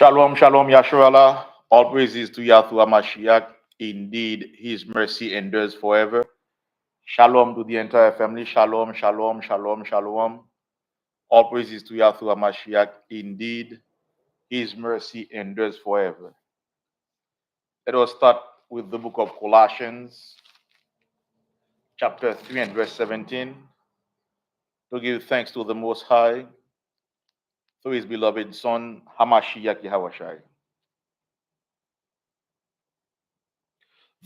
Shalom, shalom, Yasharallah. All praises to Yahuwah Mashiach. Indeed, his mercy endures forever. Shalom to the entire family. Shalom, shalom, shalom, shalom. All praises to Yahuwah Mashiach. Indeed, his mercy endures forever. Let us start with the book of Colossians, chapter 3 and verse 17, to give thanks to the Most High through his beloved Son, Hamashiach Yahushai.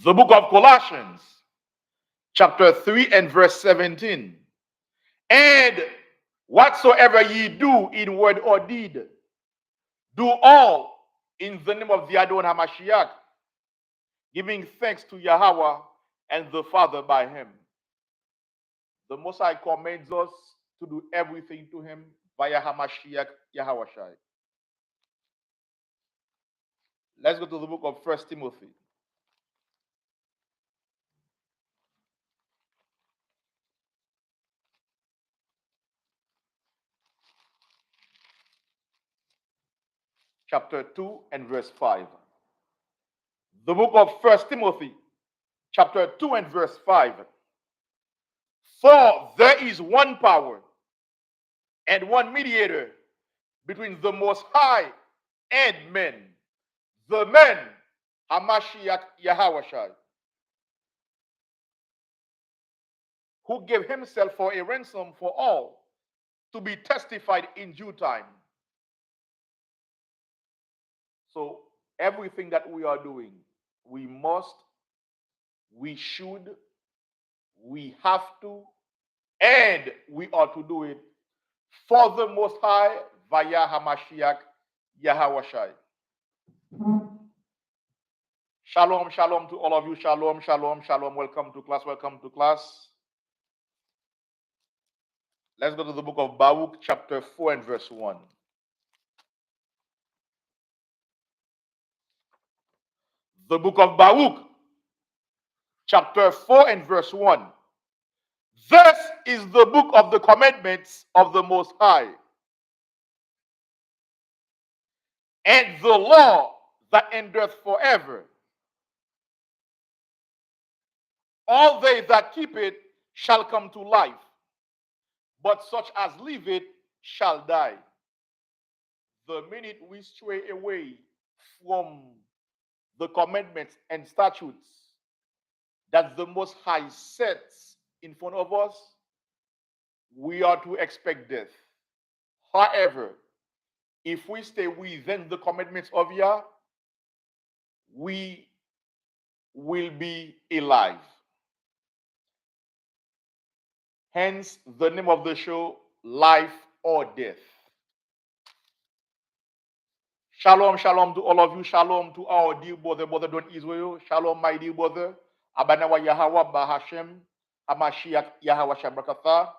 The book of Colossians, chapter 3 and verse 17. And whatsoever ye do in word or deed, do all in the name of the Adon HaMashiach, giving thanks to Yahweh and the Father by him. The Most High commands us to do everything to him via HaMashiach Yahushai. Let's go to the book of 1 Timothy. Chapter 2 and verse 5. The book of 1 Timothy, chapter 2 and verse 5. For there is one power and one mediator between the Most High and men, the man, Hamashiach Yahushai, who gave himself for a ransom for all, to be testified in due time. So everything that we are doing, we must, we should, we have to, and we are to do it for the Most High via Hamashiach Yahushai. Shalom, shalom to all of you. Shalom, shalom, shalom. Welcome to class. Welcome to class. Let's go to the book of Baruch, chapter 4 and verse 1. The book of Baruch, chapter 4 and verse 1. This is the book of the commandments of the Most High, and the law that endureth forever. All they that keep it shall come to life, but such as leave it shall die. The minute we stray away from the commandments and statutes that the Most High sets in front of us, we are to expect death. However, if we stay within the commandments of Yah, we will be alive. Hence the name of the show, Life or Death. Shalom, shalom to all of you. Shalom to our dear brother Don Israel. Shalom, my dear brother. Abanawa Yahweh Bahashem, Hamashiach Yahweh Shabrakatha.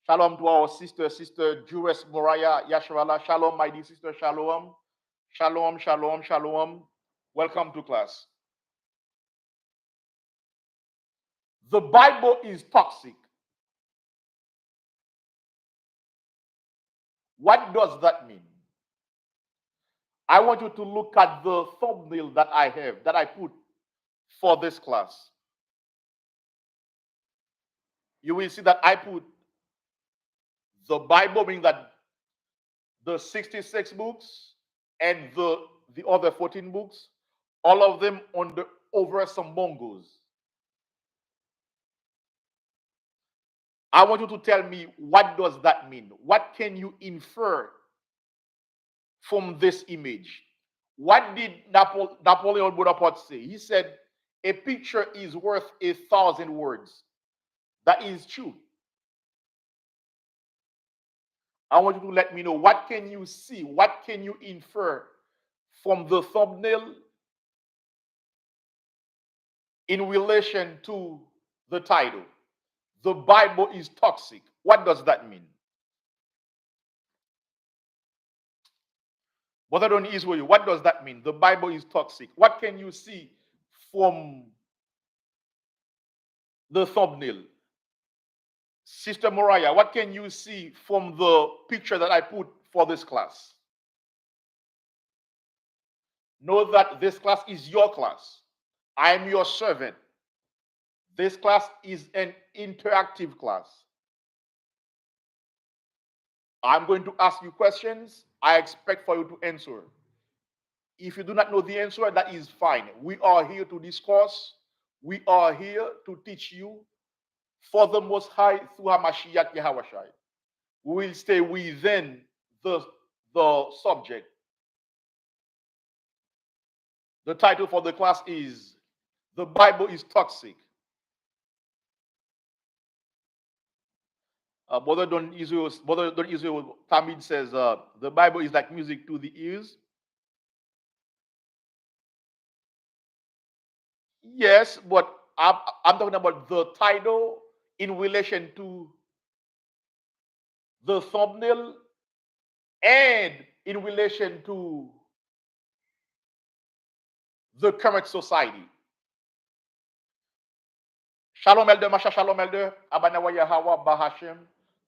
Shalom to our sister Jewess Moriah Yasharallah. Shalom, my dear sister. Shalom. Shalom, shalom, shalom. Welcome to class. The Bible is toxic. What does that mean? I want you to look at the thumbnail that I have, that I put for this class. You will see that I put the Bible, meaning that the 66 books and the other 14 books, all of them over some bongos. I want you to tell me, what does that mean? What can you infer from this image? What did Napoleon Bonaparte say? He said, a picture is worth 1,000 words. That is true. I want you to let me know, what can you see? What can you infer from the thumbnail in relation to the title? The Bible is toxic. What does that mean? Brother Don Israel, what does that mean? The Bible is toxic. What can you see from the thumbnail? Sister Moriah, what can you see from the picture that I put for this class? Know that this class is your class. I am your servant. This class is an interactive class. I'm going to ask you questions. I expect for you to answer. If you do not know the answer, that is fine. We are here to discuss. We are here to teach you for the Most High through HaMashiach Yahawashai. We will stay within the subject. The title for the class is The Bible is Toxic. Brother Don Israel Tamid says the Bible is like music to the ears. Yes, but I'm talking about the title in relation to the thumbnail and in relation to the current society. Shalom Elder Masha, Shalom Elder, Abanawa Yahawa Bahashim,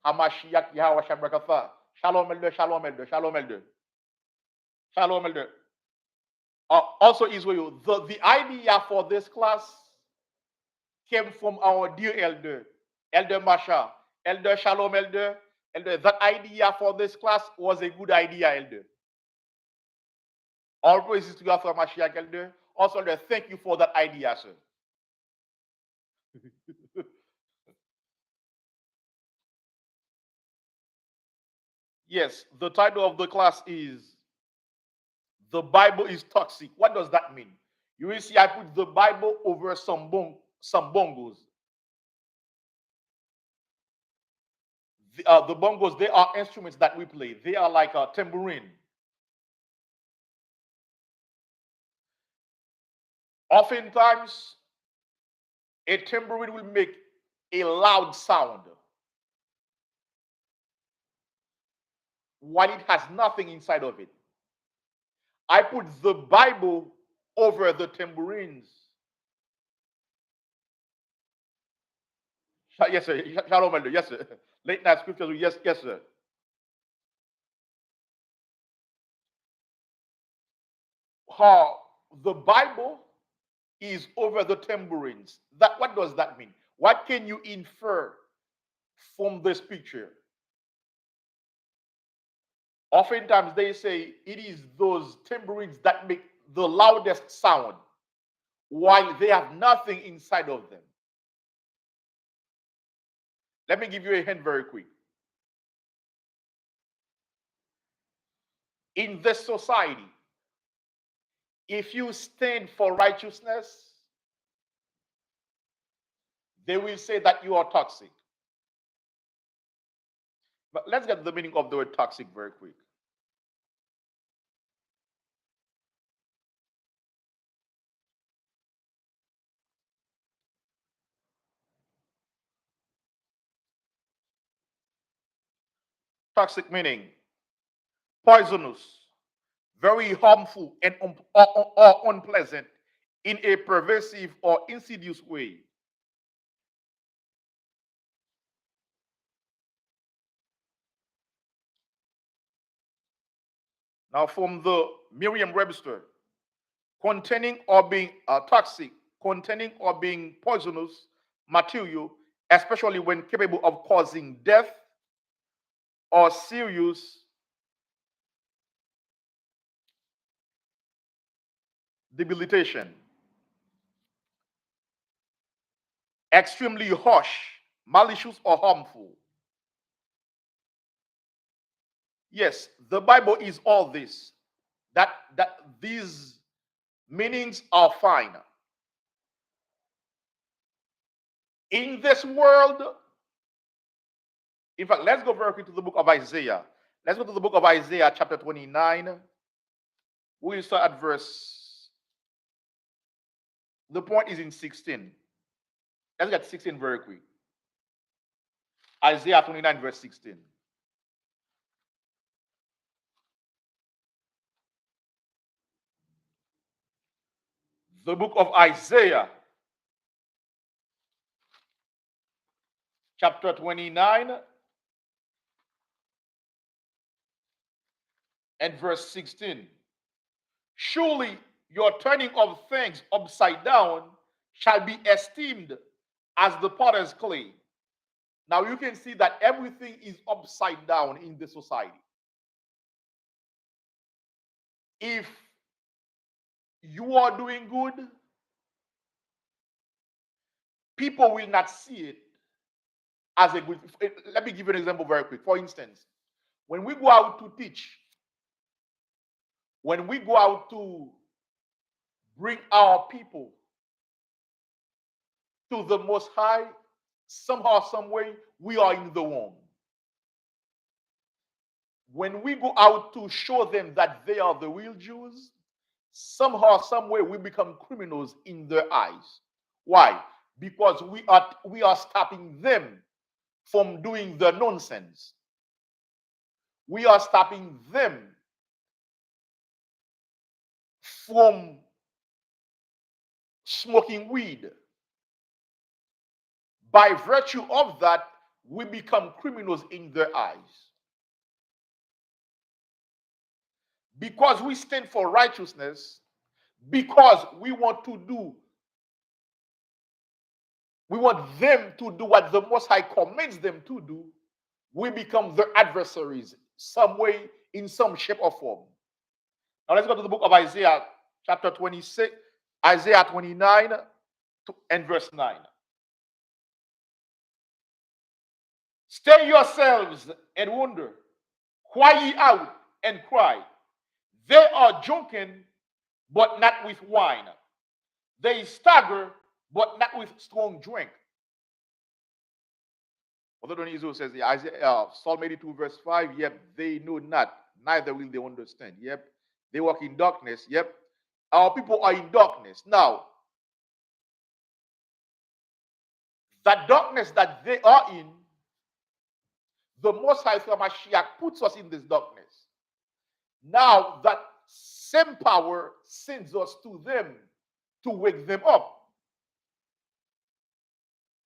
Hamashiach Yahweh Shabrakatha. Shalom Elder, Shalom Elder, Shalom Elder, Shalom Elder. Also Israel, the idea for this class came from our dear elder, Elder Masha, Elder Shalom Elder. Elder, that idea for this class was a good idea, Elder. All praises to God for Mashiach, Elder. Also, Elder, thank you for that idea, sir. Yes, the title of the class is The Bible is Toxic. What does that mean? You will see I put the Bible over some bongos. The bongos, they are instruments that we play. They are like a tambourine. Oftentimes, a tambourine will make a loud sound while it has nothing inside of it. I put the Bible over the tambourines. Yes, sir. Shalom, Elder. Yes, sir. Late night scriptures. Yes, yes, sir. How the Bible is over the tambourines. That what does that mean? What can you infer from this picture? Oftentimes they say it is those tambourines that make the loudest sound while they have nothing inside of them. Let me give you a hint very quick. In this society, if you stand for righteousness, they will say that you are toxic. But let's get the meaning of the word toxic very quick. Toxic meaning poisonous, very harmful, and or unpleasant in a pervasive or insidious way. Now, from the Merriam-Webster, containing or being toxic, containing or being poisonous material, especially when capable of causing death or serious debilitation. Extremely harsh, malicious, or harmful. Yes, the Bible is all this. That these meanings are fine. In this world, in fact, let's go very quickly to the book of Isaiah. Let's go to the book of Isaiah, chapter 29. We'll start at verse. The point is in 16. Let's get 16 very quick. Isaiah 29, verse 16. The book of Isaiah, chapter 29, and verse 16. Surely your turning of things upside down shall be esteemed as the potter's clay. Now you can see that everything is upside down in the society. If you are doing good, people will not see it as a good. Let me give you an example very quick. For instance, when we go out to teach, when we go out to bring our people to the Most High, somehow, some way, we are in the wrong. When we go out to show them that they are the real Jews, somehow, some way, we become criminals in their eyes. Why? Because we are stopping them from doing the nonsense. We are stopping them from smoking weed. By virtue of that, we become criminals in their eyes. Because we stand for righteousness, because we want them to do what the Most High commands them to do, we become their adversaries some way, in some shape or form. Now let's go to the book of Isaiah, chapter 26, Isaiah 29 and verse 9. Stay yourselves and wonder, cry ye out and cry. They are drunken, but not with wine. They stagger, but not with strong drink. Although Israel says, Psalm 82, verse 5, yep, they know not, neither will they understand. Yep, they walk in darkness. Yep, our people are in darkness. Now, that darkness that they are in, the Most High Mashiach puts us in this darkness. Now, that same power sends us to them to wake them up.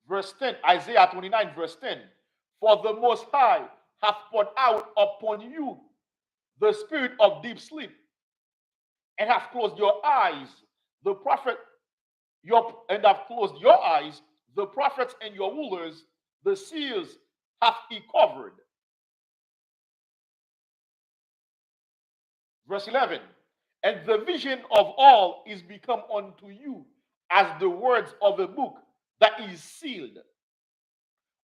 Verse 10, Isaiah 29, verse 10. For the Most High hath poured out upon you the spirit of deep sleep, and hath closed your eyes, the prophet, and have closed your eyes, the prophets and your rulers, the seers hath he covered. Verse 11, and the vision of all is become unto you as the words of a book that is sealed,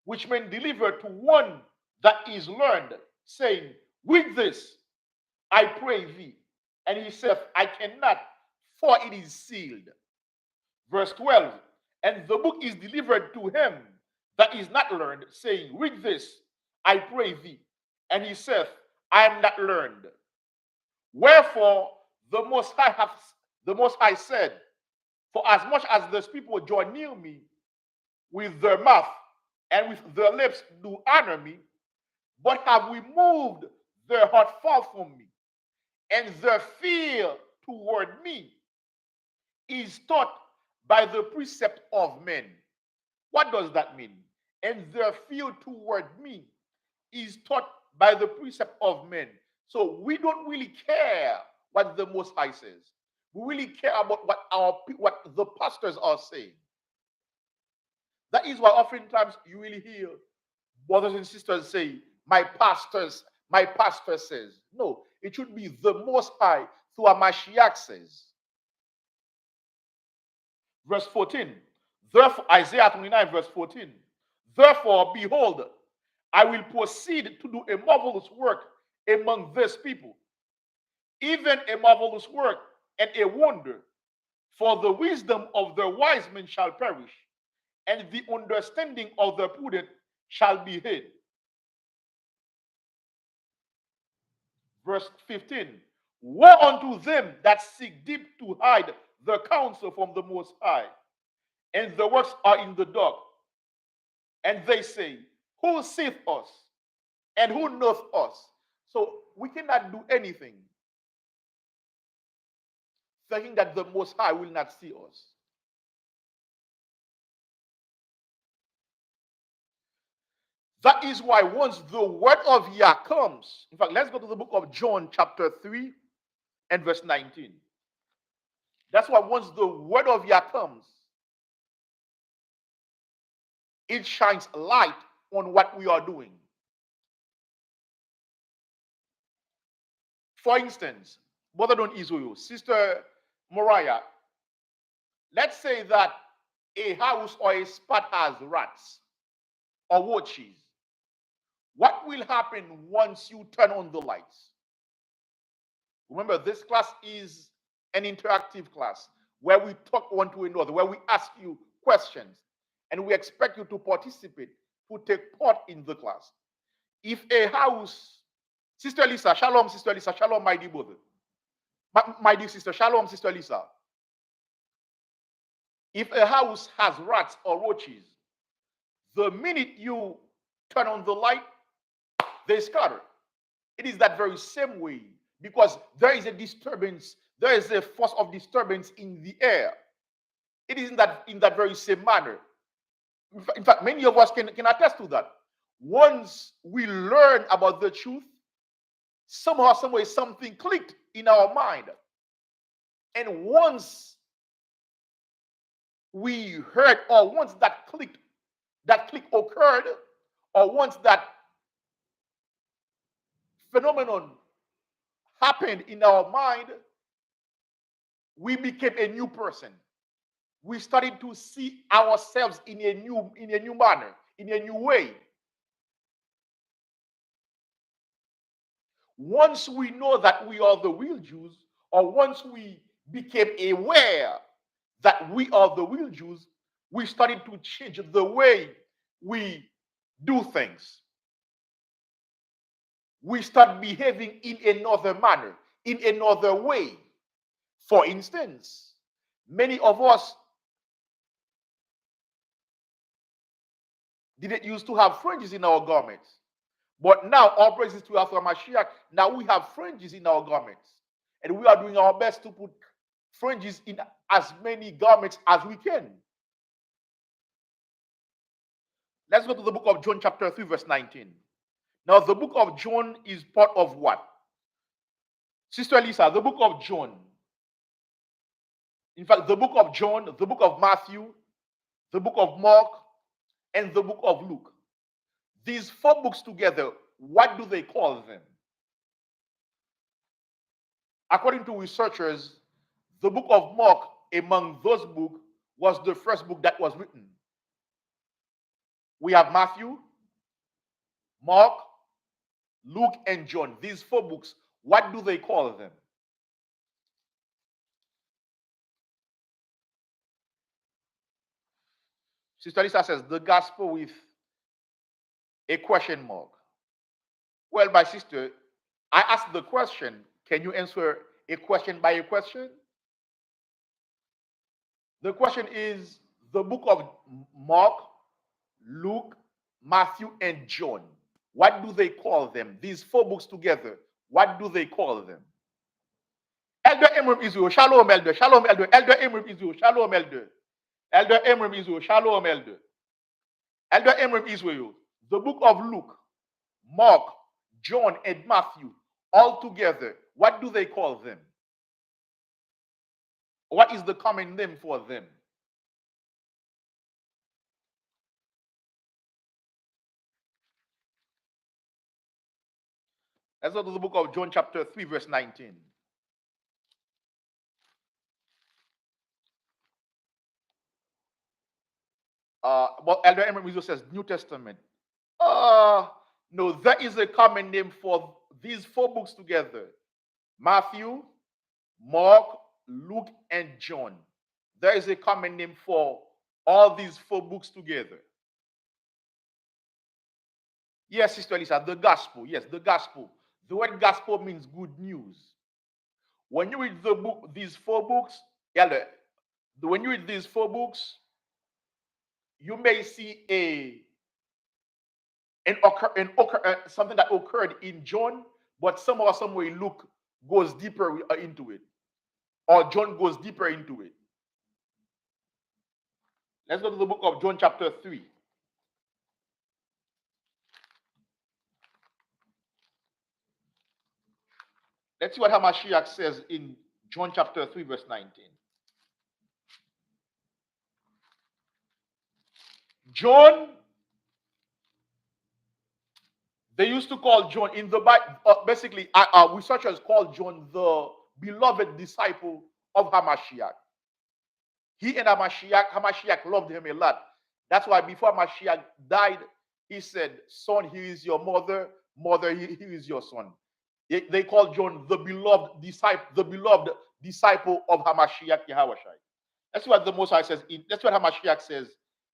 which men deliver to one that is learned, saying, read this, I pray thee. And he saith, I cannot, for it is sealed. Verse 12, and the book is delivered to him that is not learned, saying, read this, I pray thee. And he saith, I am not learned. Wherefore the Most High said, for as much as these people draw near me with their mouth and with their lips do honor me, but have removed their heart far from me, and their fear toward me is taught by the precept of men. What does that mean? And their fear toward me is taught by the precept of men. So we don't really care what the Most High says. We really care about what the pastors are saying. That is why oftentimes you really hear brothers and sisters say, my pastor says. No, it should be the Most High through a Mashiach says. Verse 14. Therefore, Isaiah 29, verse 14. Therefore, behold, I will proceed to do a marvelous work among this people, even a marvelous work and a wonder. For the wisdom of the wise men shall perish, and the understanding of the prudent shall be hid. Verse 15. Woe unto them that seek deep to hide the counsel from the Most High, and the works are in the dark. And they say, who seeth us, and who knoweth us? So we cannot do anything thinking that the Most High will not see us. That is why once the word of Yah comes, in fact, let's go to the book of John chapter 3 and verse 19. That's why once the word of Yah comes, it shines light on what we are doing. For instance, Brother Don Israel, Sister Moriah, let's say that a house or a spot has rats or roaches. What will happen once you turn on the lights? Remember, this class is an interactive class where we talk one to another, where we ask you questions, and we expect you to participate, to take part in the class. If a house, Sister Lisa, shalom, Sister Lisa, shalom, my dear brother. My dear sister, shalom, Sister Lisa. If a house has rats or roaches, the minute you turn on the light, they scatter. It is that very same way because there is a disturbance, there is a force of disturbance in the air. It is in that very same manner. In fact, many of us can attest to that. Once we learn about the truth, somehow, some way, something clicked in our mind. And once we heard, or once that click occurred, or once that phenomenon happened in our mind, we became a new person. We started to see ourselves in a new manner, in a new way. Once we know that we are the real Jews, or once we became aware that we are the real Jews, we started to change the way we do things. We start behaving in another manner, in another way. For instance, many of us didn't used to have fringes in our garments. But now, all praises to Yahweh Mashiach, now we have fringes in our garments. And we are doing our best to put fringes in as many garments as we can. Let's go to the book of John chapter 3 verse 19. Now, the book of John is part of what? Sister Lisa, the book of John. In fact, the book of John, the book of Matthew, the book of Mark, and the book of Luke. These four books together, what do they call them? According to researchers, the book of Mark, among those books, was the first book that was written. We have Matthew, Mark, Luke, and John. These four books, what do they call them? Sister Lisa says, the gospel with a question mark. Well, my sister, I asked the question. Can you answer a question by a question? The question is the book of Mark, Luke, Matthew, and John. What do they call them? These four books together, what do they call them? Elder Emrim Israel, shalom, elder. Shalom, elder. Elder Emrim Israel, shalom, elder. Elder Emrim Israel, shalom, elder. Elder Emrim Israel, the book of Luke, Mark, John, and Matthew, all together, what do they call them? What is the common name for them? Let's go to the book of John chapter 3 verse 19. But Elder Emery says New Testament. No, there is a common name for these four books together. Matthew, Mark, Luke, and John. There is a common name for all these four books together. Yes, Sister Lisa, the gospel. Yes, the gospel. The word gospel means good news. When you read the book, these four books, when you read these four books, you may see something that occurred in John, but somehow, some way, Luke goes deeper into it, or John goes deeper into it. Let's go to the book of John, chapter 3. Let's see what Hamashiach says in John chapter 3, verse 19. John, they used to call John in the Bible, basically, researchers call John the beloved disciple of Hamashiach. He and Hamashiach loved him a lot. That's why before Hamashiach died, he said, son, here is your mother, mother, here is your son. They call John the beloved disciple of Hamashiach Yahawashai. That's what the Most High says. That's what Hamashiach says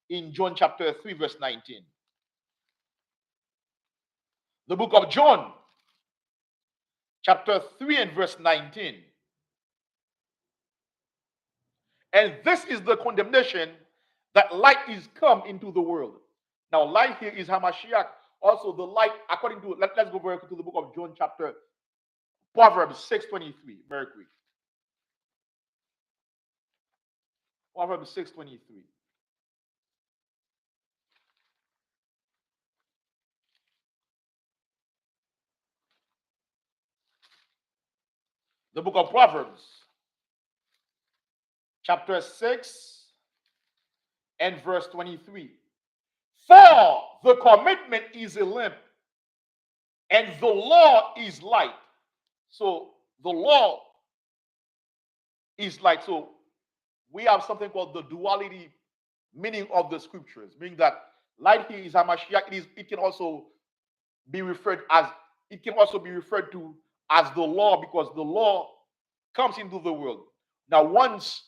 in John chapter 3, verse 19. The book of John, chapter 3 and verse 19. And this is the condemnation, that light is come into the world. Now, light here is Hamashiach. Also, the light, according to, let's go very quick to the book of John, chapter Proverbs 6:23. Very quick. Proverbs 6:23. The book of Proverbs, chapter 6 and verse 23. For the commandment is a lamp, and the law is light. So the law is light. So we have something called the duality meaning of the scriptures, meaning that light here is Hamashiach. It can also be referred to as the law, because the law comes into the world. Now, once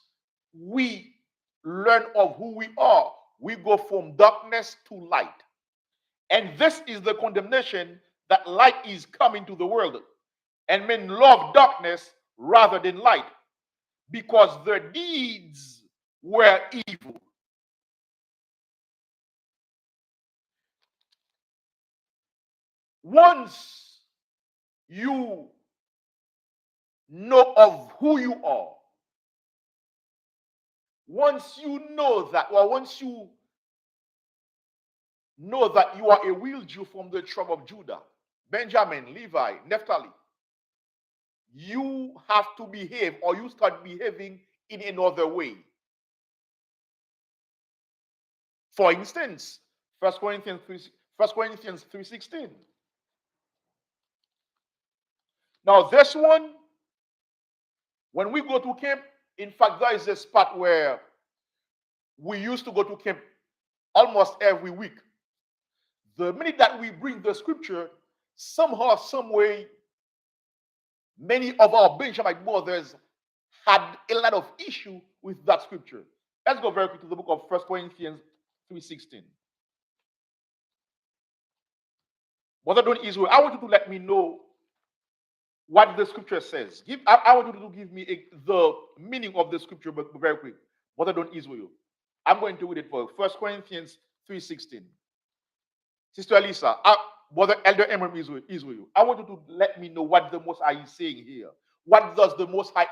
we learn of who we are, we go from darkness to light. And this is the condemnation, that light is coming to the world. And men love darkness rather than light, because their deeds were evil. Once you know of who you are, once you know that you are a real Jew from the tribe of Judah, Benjamin, Levi, Naphtali, you have to behave, or you start behaving in another way. For instance, 1 Corinthians 3:16. Now this one, when we go to camp, in fact, there is a spot where we used to go to camp almost every week. The minute that we bring the scripture, somehow, some way, many of our Benjamite brothers had a lot of issue with that scripture. Let's go very quick to the book of 1 Corinthians 3:16. Brother Don Israel, I want you to let me know what the scripture says. I want you to give me the meaning of the scripture, but very quick. Brother Don Israel, I'm going to read it for you. 1 Corinthians 3:16. Sister Elisa, Brother Elder Emram Israel, I want you to let me know what the Most High is saying here. What does the Most High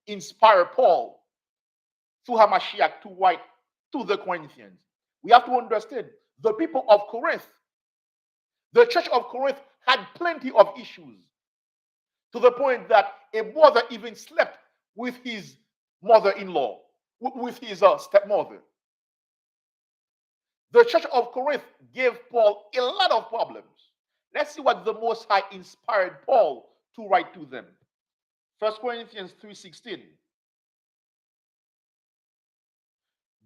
inspire Paul through Hamashiach to write to the Corinthians? We have to understand, the people of Corinth, the church of Corinth, had plenty of issues, to the point that a brother even slept with his mother-in-law, with his stepmother. The church of Corinth gave Paul a lot of problems. Let's see what the Most High inspired Paul to write to them. 1 Corinthians 3:16.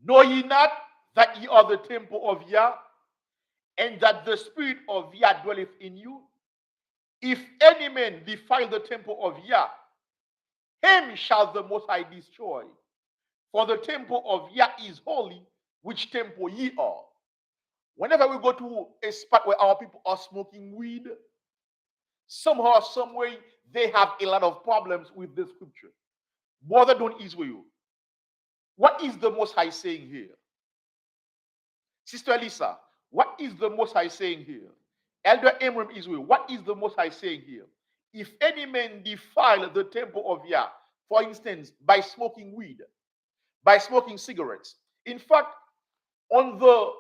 Know ye not that ye are the temple of Yah, and that the Spirit of Yah dwelleth in you? If any man defile the temple of Yah, him shall the Most High destroy. For the temple of Yah is holy, which temple ye are. Whenever we go to a spot where our people are smoking weed, somehow, some way, they have a lot of problems with the scripture. Brother Don Israel, what is the Most High saying here? Sister Elisa, what is the Most High saying here? Elder Emram Israel, what is the Most High saying here? If any man defile the temple of Yah, for instance, by smoking weed, by smoking cigarettes. In fact, on the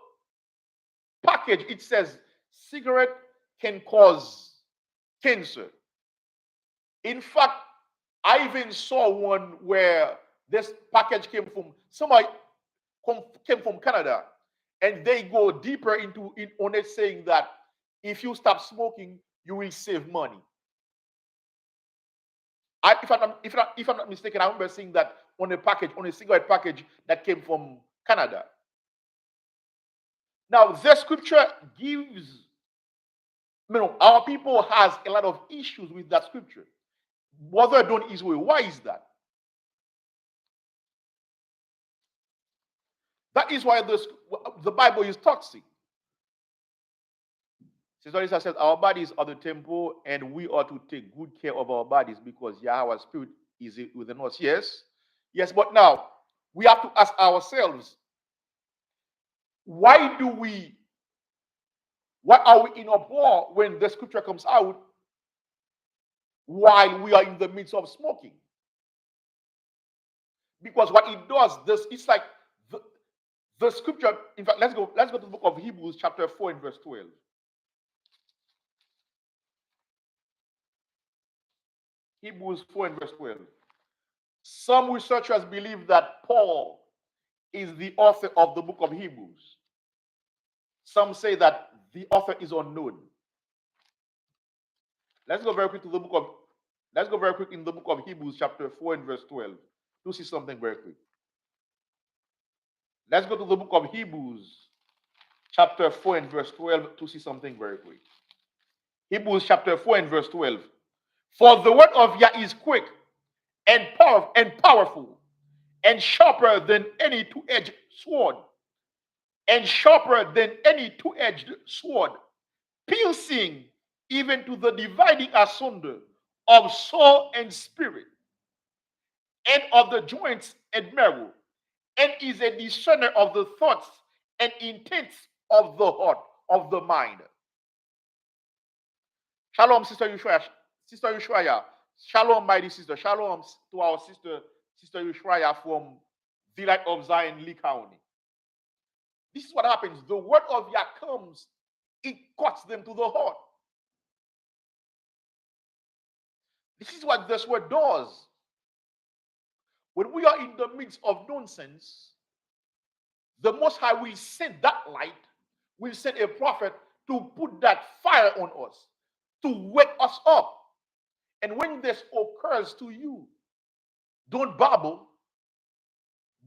package, it says cigarette can cause cancer. In fact, I even saw one where this package came from somebody came from Canada, And they go deeper into it on it, saying that if you stop smoking, you will save money. If I'm not mistaken, I remember seeing that on a package, on a cigarette package that came from Canada. Now, the scripture gives, our people has a lot of issues with that scripture. Whether done is way. Why is that? That is why the Bible is toxic. Sister Lisa says our bodies are the temple, and we ought to take good care of our bodies because our spirit is within us. Yes, yes, but now we have to ask ourselves, why are we in a war when the scripture comes out while we are in the midst of smoking? Because what it does, it's like the scripture. In fact, let's go to the book of Hebrews, chapter 4 and verse 12. Hebrews 4 and verse 12. Some researchers believe that Paul is the author of the book of Hebrews. Some say that the author is unknown. Let's go very quick in the book of Hebrews, chapter 4 and verse 12, to see something very quick. Let's go to the book of Hebrews, chapter 4 and verse 12, to see something very quick. Hebrews chapter 4 and verse 12. For the word of Yah is quick and powerful and sharper than any two-edged sword, piercing even to the dividing asunder of soul and spirit, and of the joints and marrow, and is a discerner of the thoughts and intents of the heart, of the mind. Shalom, Sister Yushaya. Sister Yushaya. Shalom, mighty sister. Shalom to our sister Yushaya from the Light of Zion, Lee County. This is what happens. The word of Yah comes, it cuts them to the heart. This is what this word does. When we are in the midst of nonsense, the Most High will send that light, will send a prophet to put that fire on us, to wake us up. And when this occurs to you, don't babble,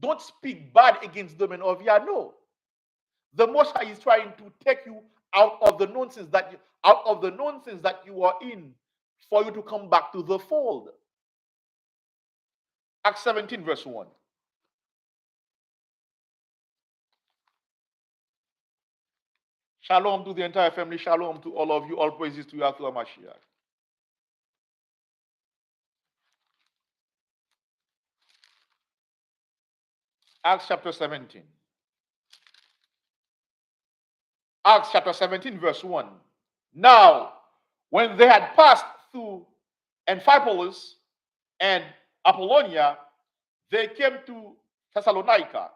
don't speak bad against the men of Yah. No. The Most High is trying to take you out of the nonsense that you are in, for you to come back to the fold. Acts 17 verse 1. Shalom to the entire family. Shalom to all of you. All praises to Yahweh Mashiach. Acts chapter 17. Acts chapter 17 verse 1. Now, when they had passed through Amphipolis and Apollonia, they came to Thessalonica,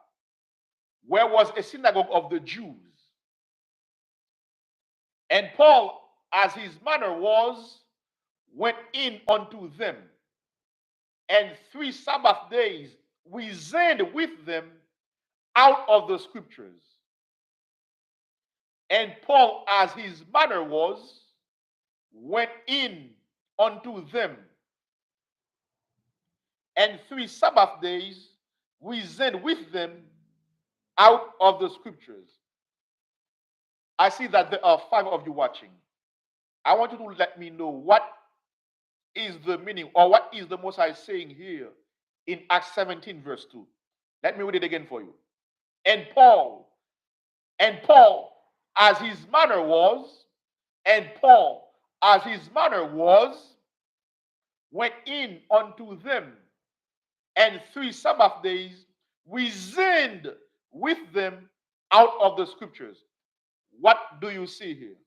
where was a synagogue of the Jews. And Paul, as his manner was, went in unto them, and 3 Sabbath days reasoned with them out of the scriptures. And Paul, as his manner was, went in unto them, and 3 Sabbath days reasoned with them out of the scriptures. I see that there are 5 of you watching. I want you to let me know what is the meaning, or what is the Most High saying here in Acts 17 verse 2. Let me read it again for you. And Paul, as his manner was, went in unto them, and 3 Sabbath days reasoned with them out of the scriptures. What do you see here?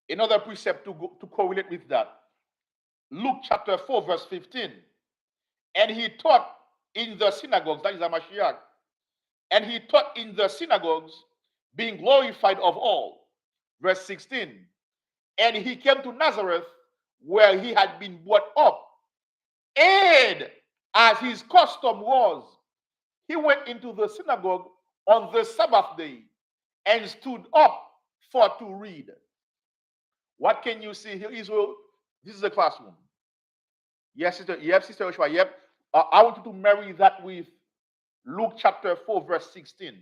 Another precept to correlate with that. Luke chapter 4 verse 15. And he taught in the synagogues, that is a Mashiach, and he taught in the synagogues, being glorified of all. Verse 16. And he came to Nazareth, where he had been brought up. And as his custom was, he went into the synagogue on the Sabbath day and stood up for to read. What can you see here, Israel? This is a classroom. Yes, sister. Yep, sister Joshua. Yep. I want you to marry that with Luke chapter 4, verse 16.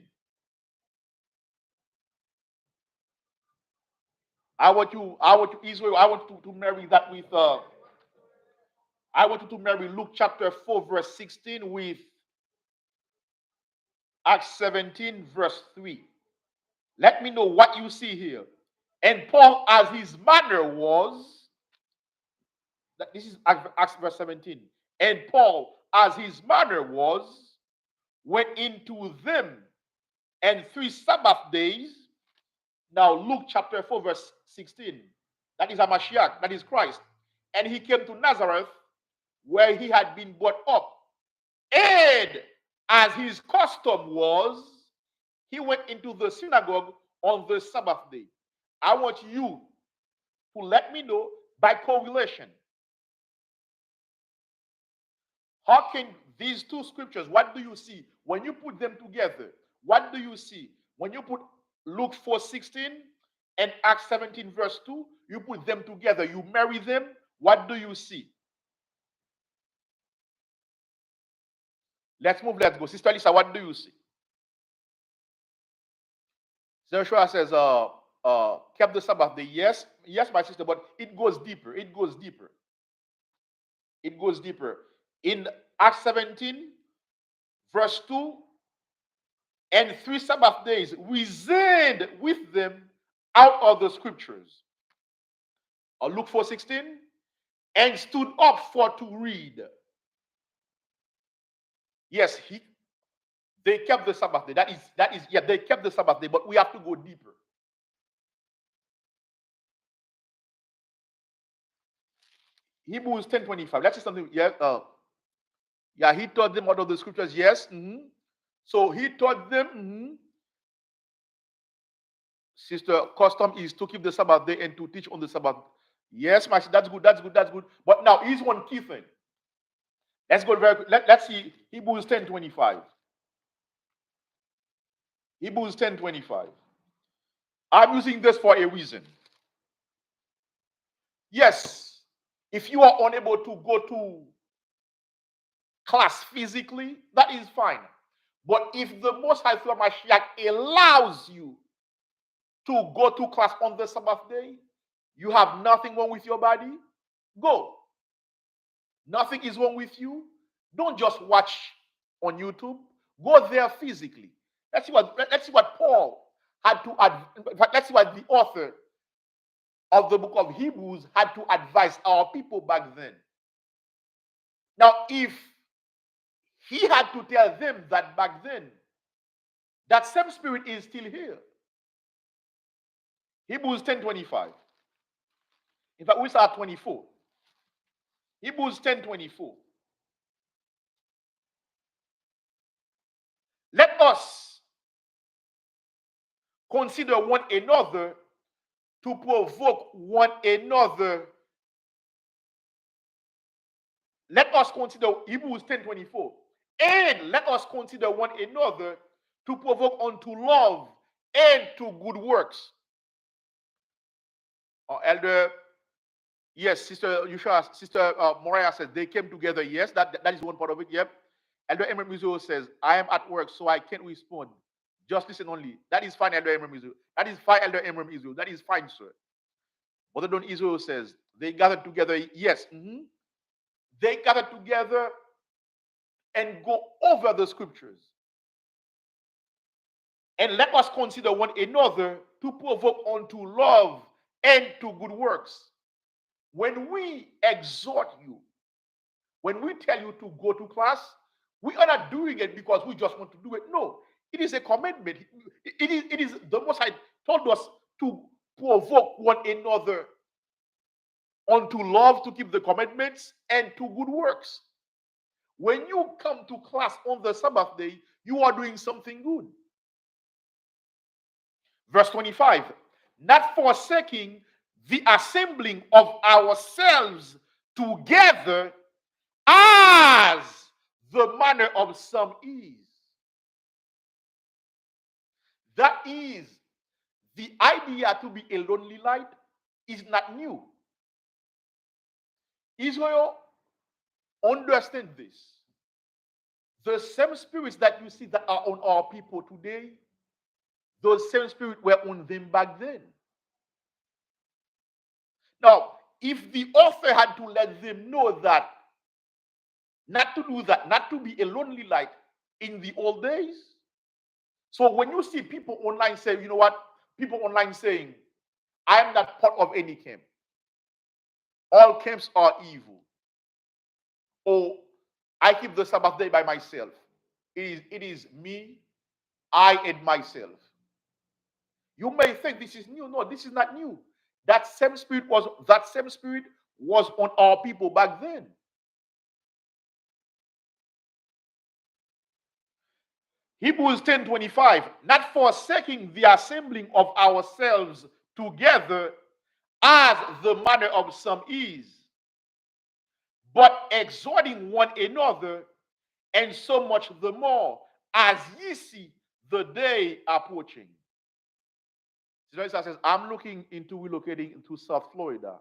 Israel. I want you to marry that with. I want you to marry Luke chapter 4, verse 16 with Acts 17, verse 3. Let me know what you see here. And Paul, as his manner was, this is Acts verse 17. And Paul, as his manner was, went into them, and 3 Sabbath days. Now, Luke chapter 4, verse 16. That is Hamashiach, that is Christ. And he came to Nazareth, where he had been brought up. And as his custom was, he went into the synagogue on the Sabbath day. I want you to let me know by correlation. How can these two scriptures, what do you see? When you put them together, what do you see? When you put Luke 4:16 and Acts 17, verse 2, you put them together, you marry them, what do you see? Let's move, let's go. Sister Lisa, what do you see? Joshua says, kept the Sabbath day. Yes, my sister, but it goes deeper. It goes deeper. It goes deeper. In Acts 17, verse 2, and 3 Sabbath days reasoned with them out of the scriptures. Or Luke 4:16, and stood up for to read. Yes, they kept the Sabbath day. That is, they kept the Sabbath day, but we have to go deeper. Hebrews 10:25. Let's see something. Yeah, he taught them out of the scriptures. Yes. So he taught them. Sister, custom is to keep the Sabbath day and to teach on the Sabbath. Yes, my sister, that's good. That's good. That's good. But now here's one key thing. Let's go very quick. Let's see Hebrews 10:25. Hebrews 10:25. I'm using this for a reason. Yes, if you are unable to go to class physically, that is fine. But if the Most High through Mashiach allows you to go to class on the Sabbath day, you have nothing wrong with your body, go. Nothing is wrong with you. Don't just watch on YouTube. Go there physically. Let's see what Paul had to let's see what the author of the book of Hebrews had to advise our people back then. Now, if he had to tell them that back then, that same spirit is still here. Hebrews 10:25. In fact, we start 24. Hebrews 10:24. Let us consider one another to provoke one another. Let us consider Hebrews 10:24. And let us consider one another to provoke unto love and to good works. Elder, yes, Sister Yusha, Sister Moriah says they came together. Yes, that is one part of it. Yep. Elder Emre Mizo says, I am at work, so I can't respond. Just listen only. That is fine, Elder Emre Mizo. That is fine, Elder Emre Mizo. That is fine, sir. Brother Don Israel says, they gathered together. Yes. They gathered together and go over the scriptures. And let us consider one another to provoke unto love and to good works. When we exhort you, when we tell you to go to class, we are not doing it because we just want to do it. No, it is a commitment. It is the Most High told us to provoke one another unto love, to keep the commandments, and to good works. When you come to class on the Sabbath day, you are doing something good. Verse 25. Not forsaking the assembling of ourselves together as the manner of some is. That is, the idea to be a lonely light is not new. Israel, understand this. The same spirits that you see that are on our people today, those same spirits were on them back then. Now, if the author had to let them know that, not to do that, not to be a lonely light in the old days. So when you see people online say, you know what, people online saying, I am not part of any camp. All camps are evil. Or I keep the Sabbath day by myself. It is me, I and myself. You may think this is new. No, this is not new. That same spirit was on our people back then. Hebrews 10:25, not forsaking the assembling of ourselves together as the manner of some is, but exhorting one another, and so much the more as ye see the day approaching. Sister says, I'm looking into relocating into South Florida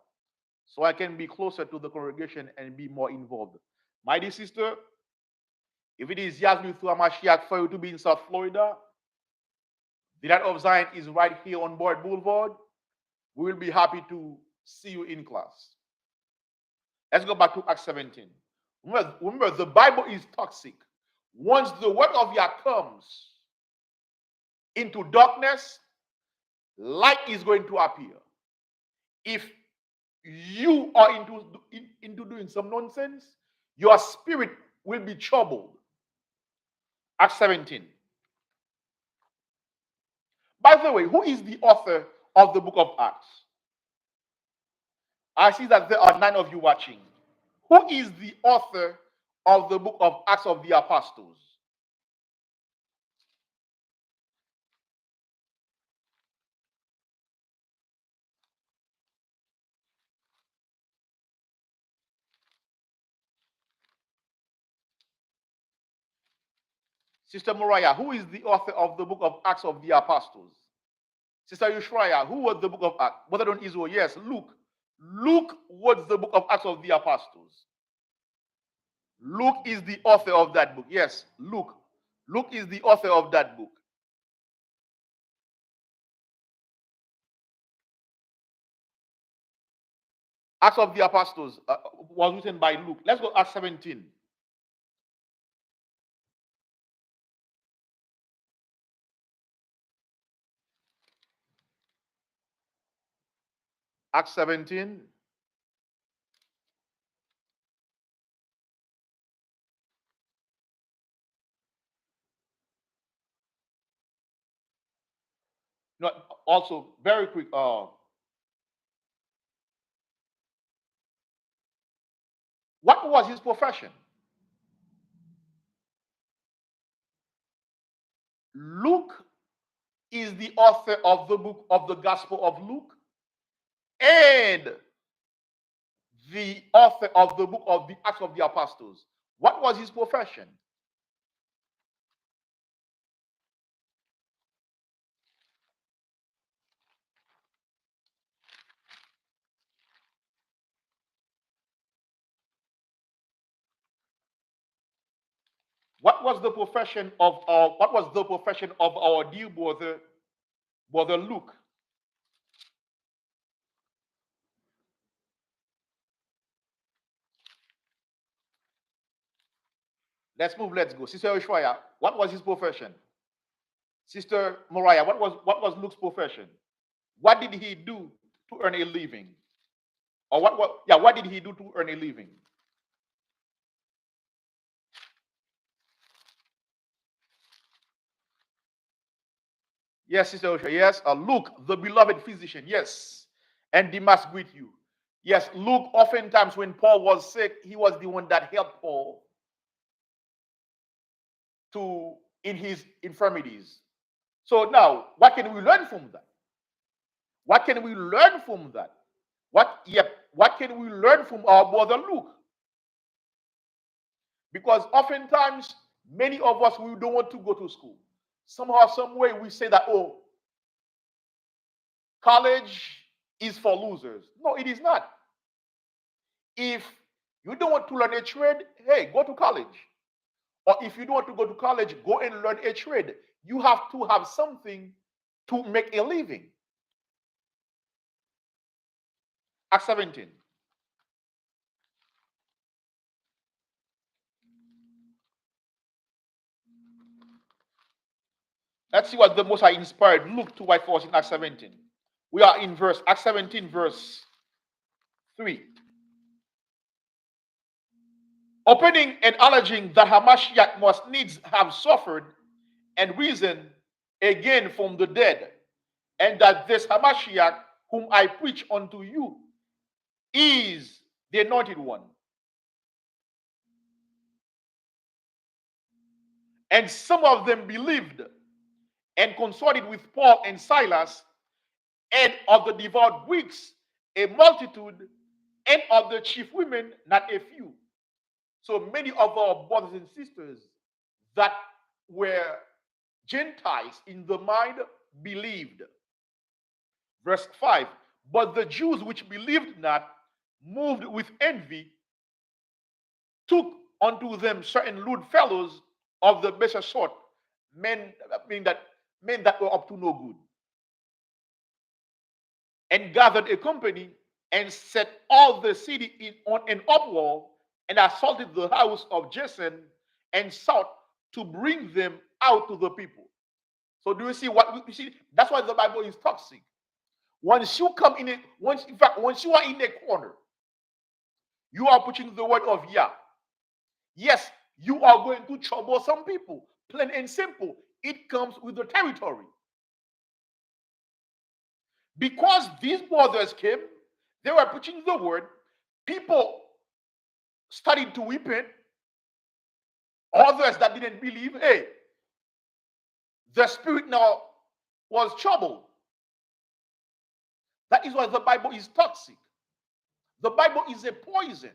so I can be closer to the congregation and be more involved. My dear sister, if it is Yasmin through Mashiach for you to be in South Florida, the Light of Zion is right here on Boyd Boulevard. We will be happy to see you in class. Let's go back to Acts 17. Remember, the Bible is toxic. Once the word of Yah comes into darkness, light is going to appear. If you are into doing some nonsense, your spirit will be troubled. Acts 17. By the way, who is the author of the book of Acts? I see that there are 9 of you watching. Who is the author of the book of Acts of the Apostles? Sister Moriah, who is the author of the book of Acts of the Apostles? Sister Yushraya, who wrote the book of Acts? Brother on Israel, yes, Luke. Luke wrote the book of Acts of the Apostles. Luke is the author of that book. Yes, Luke. Luke is the author of that book. Acts of the Apostles was written by Luke. Let's go Acts 17. Acts 17. No, also, very quick. What was his profession? Luke is the author of the book of the Gospel of Luke and the author of the book of the Acts of the Apostles. What was his profession? What was the profession of our dear brother Luke? Let's move, let's go. Sister Oshwaya, what was his profession? Sister Moriah, what was Luke's profession? What did he do to earn a living? Or what did he do to earn a living? Yes, Sister Oshwaya, yes. Luke, the beloved physician, yes. And Demas greet you. Yes, Luke, oftentimes when Paul was sick, he was the one that helped Paul in his infirmities. So now, what can we learn from that? What can we learn from that? What can we learn from our brother Luke? Because oftentimes, many of us, we don't want to go to school. Somehow, some way, we say that, oh, college is for losers. No, it is not. If you don't want to learn a trade, hey, go to college. Or if you don't want to go to college, go and learn a trade. You have to have something to make a living. Acts 17. Let's see what the Most High inspired Luke to write for us in Acts 17. We are in Acts 17, verse 3. Opening and alleging that Hamashiach must needs have suffered and risen again from the dead, and that this Hamashiach, whom I preach unto you, is the anointed one. And some of them believed and consorted with Paul and Silas, and of the devout Greeks a multitude, and of the chief women not a few. So many of our brothers and sisters that were Gentiles in the mind believed. Verse 5, but the Jews which believed not, moved with envy, took unto them certain lewd fellows of the baser sort, men that were up to no good, and gathered a company and set all the city on an uproar, and assaulted the house of Jason, and sought to bring them out to the people. So do you see what you see? That's why the Bible is toxic. Once you come in it, once you are in a corner, you are preaching the word of Yah. Yes, you are going to trouble some people. Plain and simple. It comes with the territory. Because these brothers came, they were preaching the word. People started to repent. Others that didn't believe, hey, the spirit now was troubled. That is why the Bible is toxic. The Bible is a poison.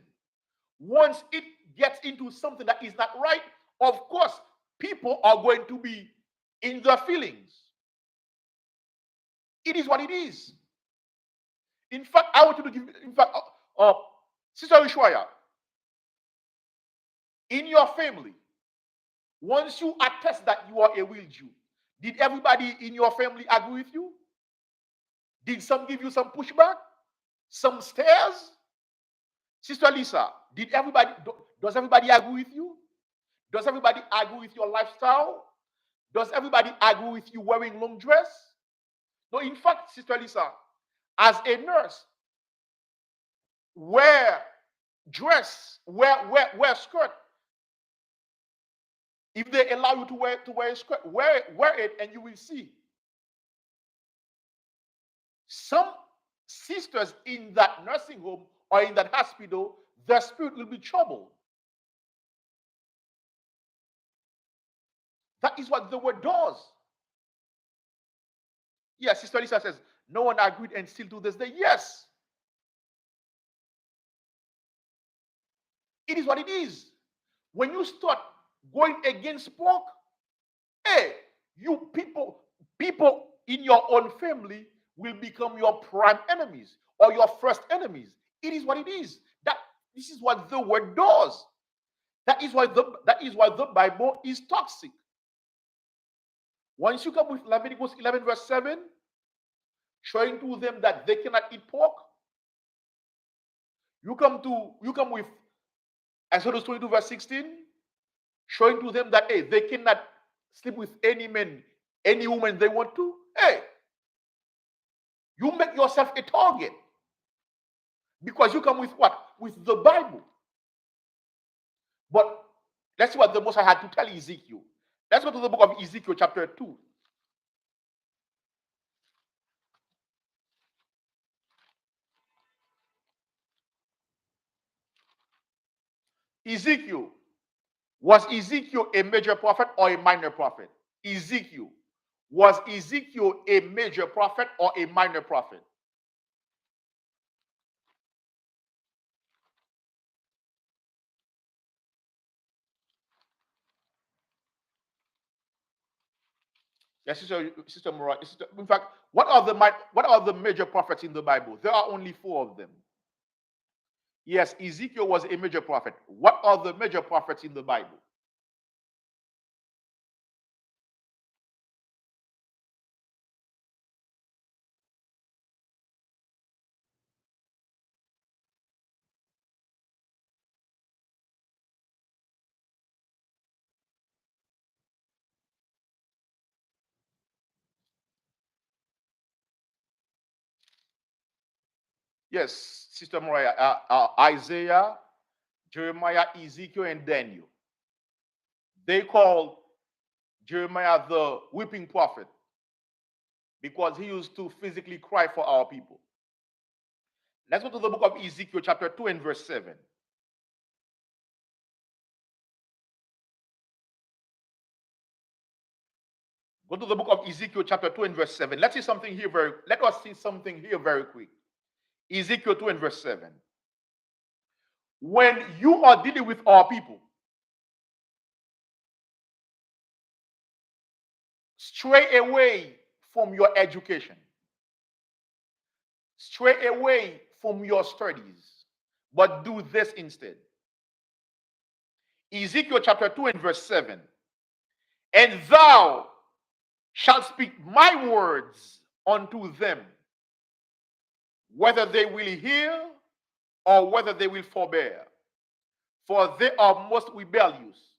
Once it gets into something that is not right, of course, people are going to be in their feelings. It is what it is. In fact, I want you to give, Sister Ushuaia, in your family, once you attest that you are a real Jew, did everybody in your family agree with you? Did some give you some pushback? Some stares? Sister Lisa, does everybody agree with you? Does everybody agree with your lifestyle? Does everybody agree with you wearing long dress? No, in fact, Sister Lisa, as a nurse, wear skirt. If they allow you to wear a skirt, wear it, and you will see. Some sisters in that nursing home or in that hospital, their spirit will be troubled. That is what the word does. Yes, Sister Lisa says, no one agreed and still to this day. Yes. It is what it is. When you start going against pork, hey, you people in your own family will become your prime enemies or your first enemies. It is what it is. This is what the word does. That is why the Bible is toxic. Once you come with Leviticus 11 verse 7, showing to them that they cannot eat pork, you come with Exodus 22 verse 16, showing to them that, hey, they cannot sleep with any man, any woman they want to. Hey, you make yourself a target. Because you come with what? With the Bible. But let's see what the Most High had to tell Ezekiel. Let's go to the book of Ezekiel chapter 2. Ezekiel. Was Ezekiel a major prophet or a minor prophet? Ezekiel. Was Ezekiel a major prophet or a minor prophet? Yes, Sister Murray. In fact, what are the major prophets in the Bible? There are only 4 of them. Yes, Ezekiel was a major prophet. What are the major prophets in the Bible? Yes, Sister Mariah, Isaiah, Jeremiah, Ezekiel, and Daniel. They called Jeremiah the weeping prophet because he used to physically cry for our people. Let's go to the book of Ezekiel, chapter 2, and verse 7. Go to the book of Ezekiel, chapter 2, and verse 7. Let us see something here very quick. Ezekiel 2 and verse 7. When you are dealing with our people, stray away from your education, stray away from your studies, but do this instead. Ezekiel chapter 2 and verse 7. And thou shalt speak my words unto them, whether they will hear or whether they will forbear, for they are most rebellious.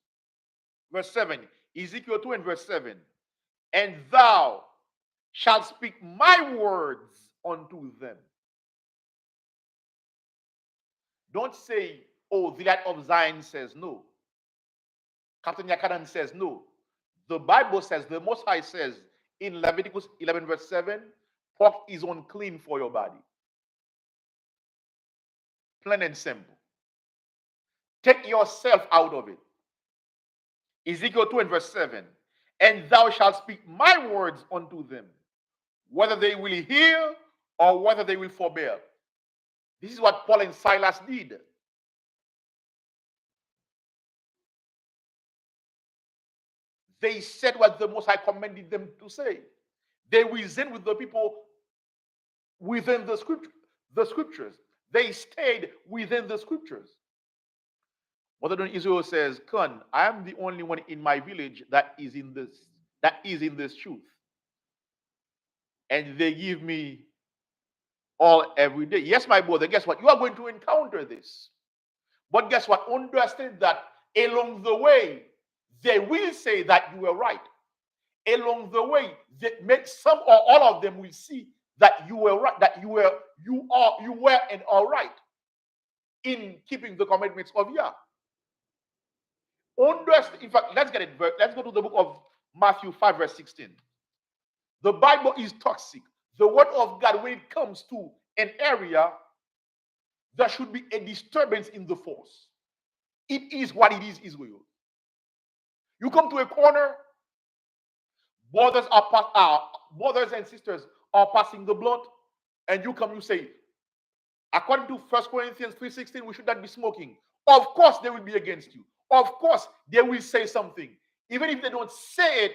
Verse 7, Ezekiel 2 and verse 7. And thou shalt speak my words unto them. Don't say, oh, the light of Zion says no. Captain Yakadan says no. The Bible says, the Most High says in Leviticus 11 verse 7, pork is unclean for your body. Plain and simple. Take yourself out of it. Ezekiel 2 and verse 7. And thou shalt speak my words unto them, whether they will hear or whether they will forbear. This is what Paul and Silas did. They said what the Most High commanded them to say. They reasoned with the people within the scriptures. They stayed within the scriptures. Mother Israel says, Con, I am the only one in my village that is in this truth. And they give me all every day. Yes, my brother, guess what? You are going to encounter this. But guess what? Understand that along the way, they will say that you were right. Along the way, some or all of them will see that you were right, that you were and are right in keeping the commandments of Yah. Understand, in fact, let's get it. Let's go to the book of Matthew 5, verse 16. The Bible is toxic. The word of God, when it comes to an area, there should be a disturbance in the force. It is what it is, Israel. You come to a corner, brothers and sisters are passing the blunt, and you come, you say, according to 1 Corinthians 3:16, we should not be smoking. Of course, they will be against you. Of course, they will say something. Even if they don't say it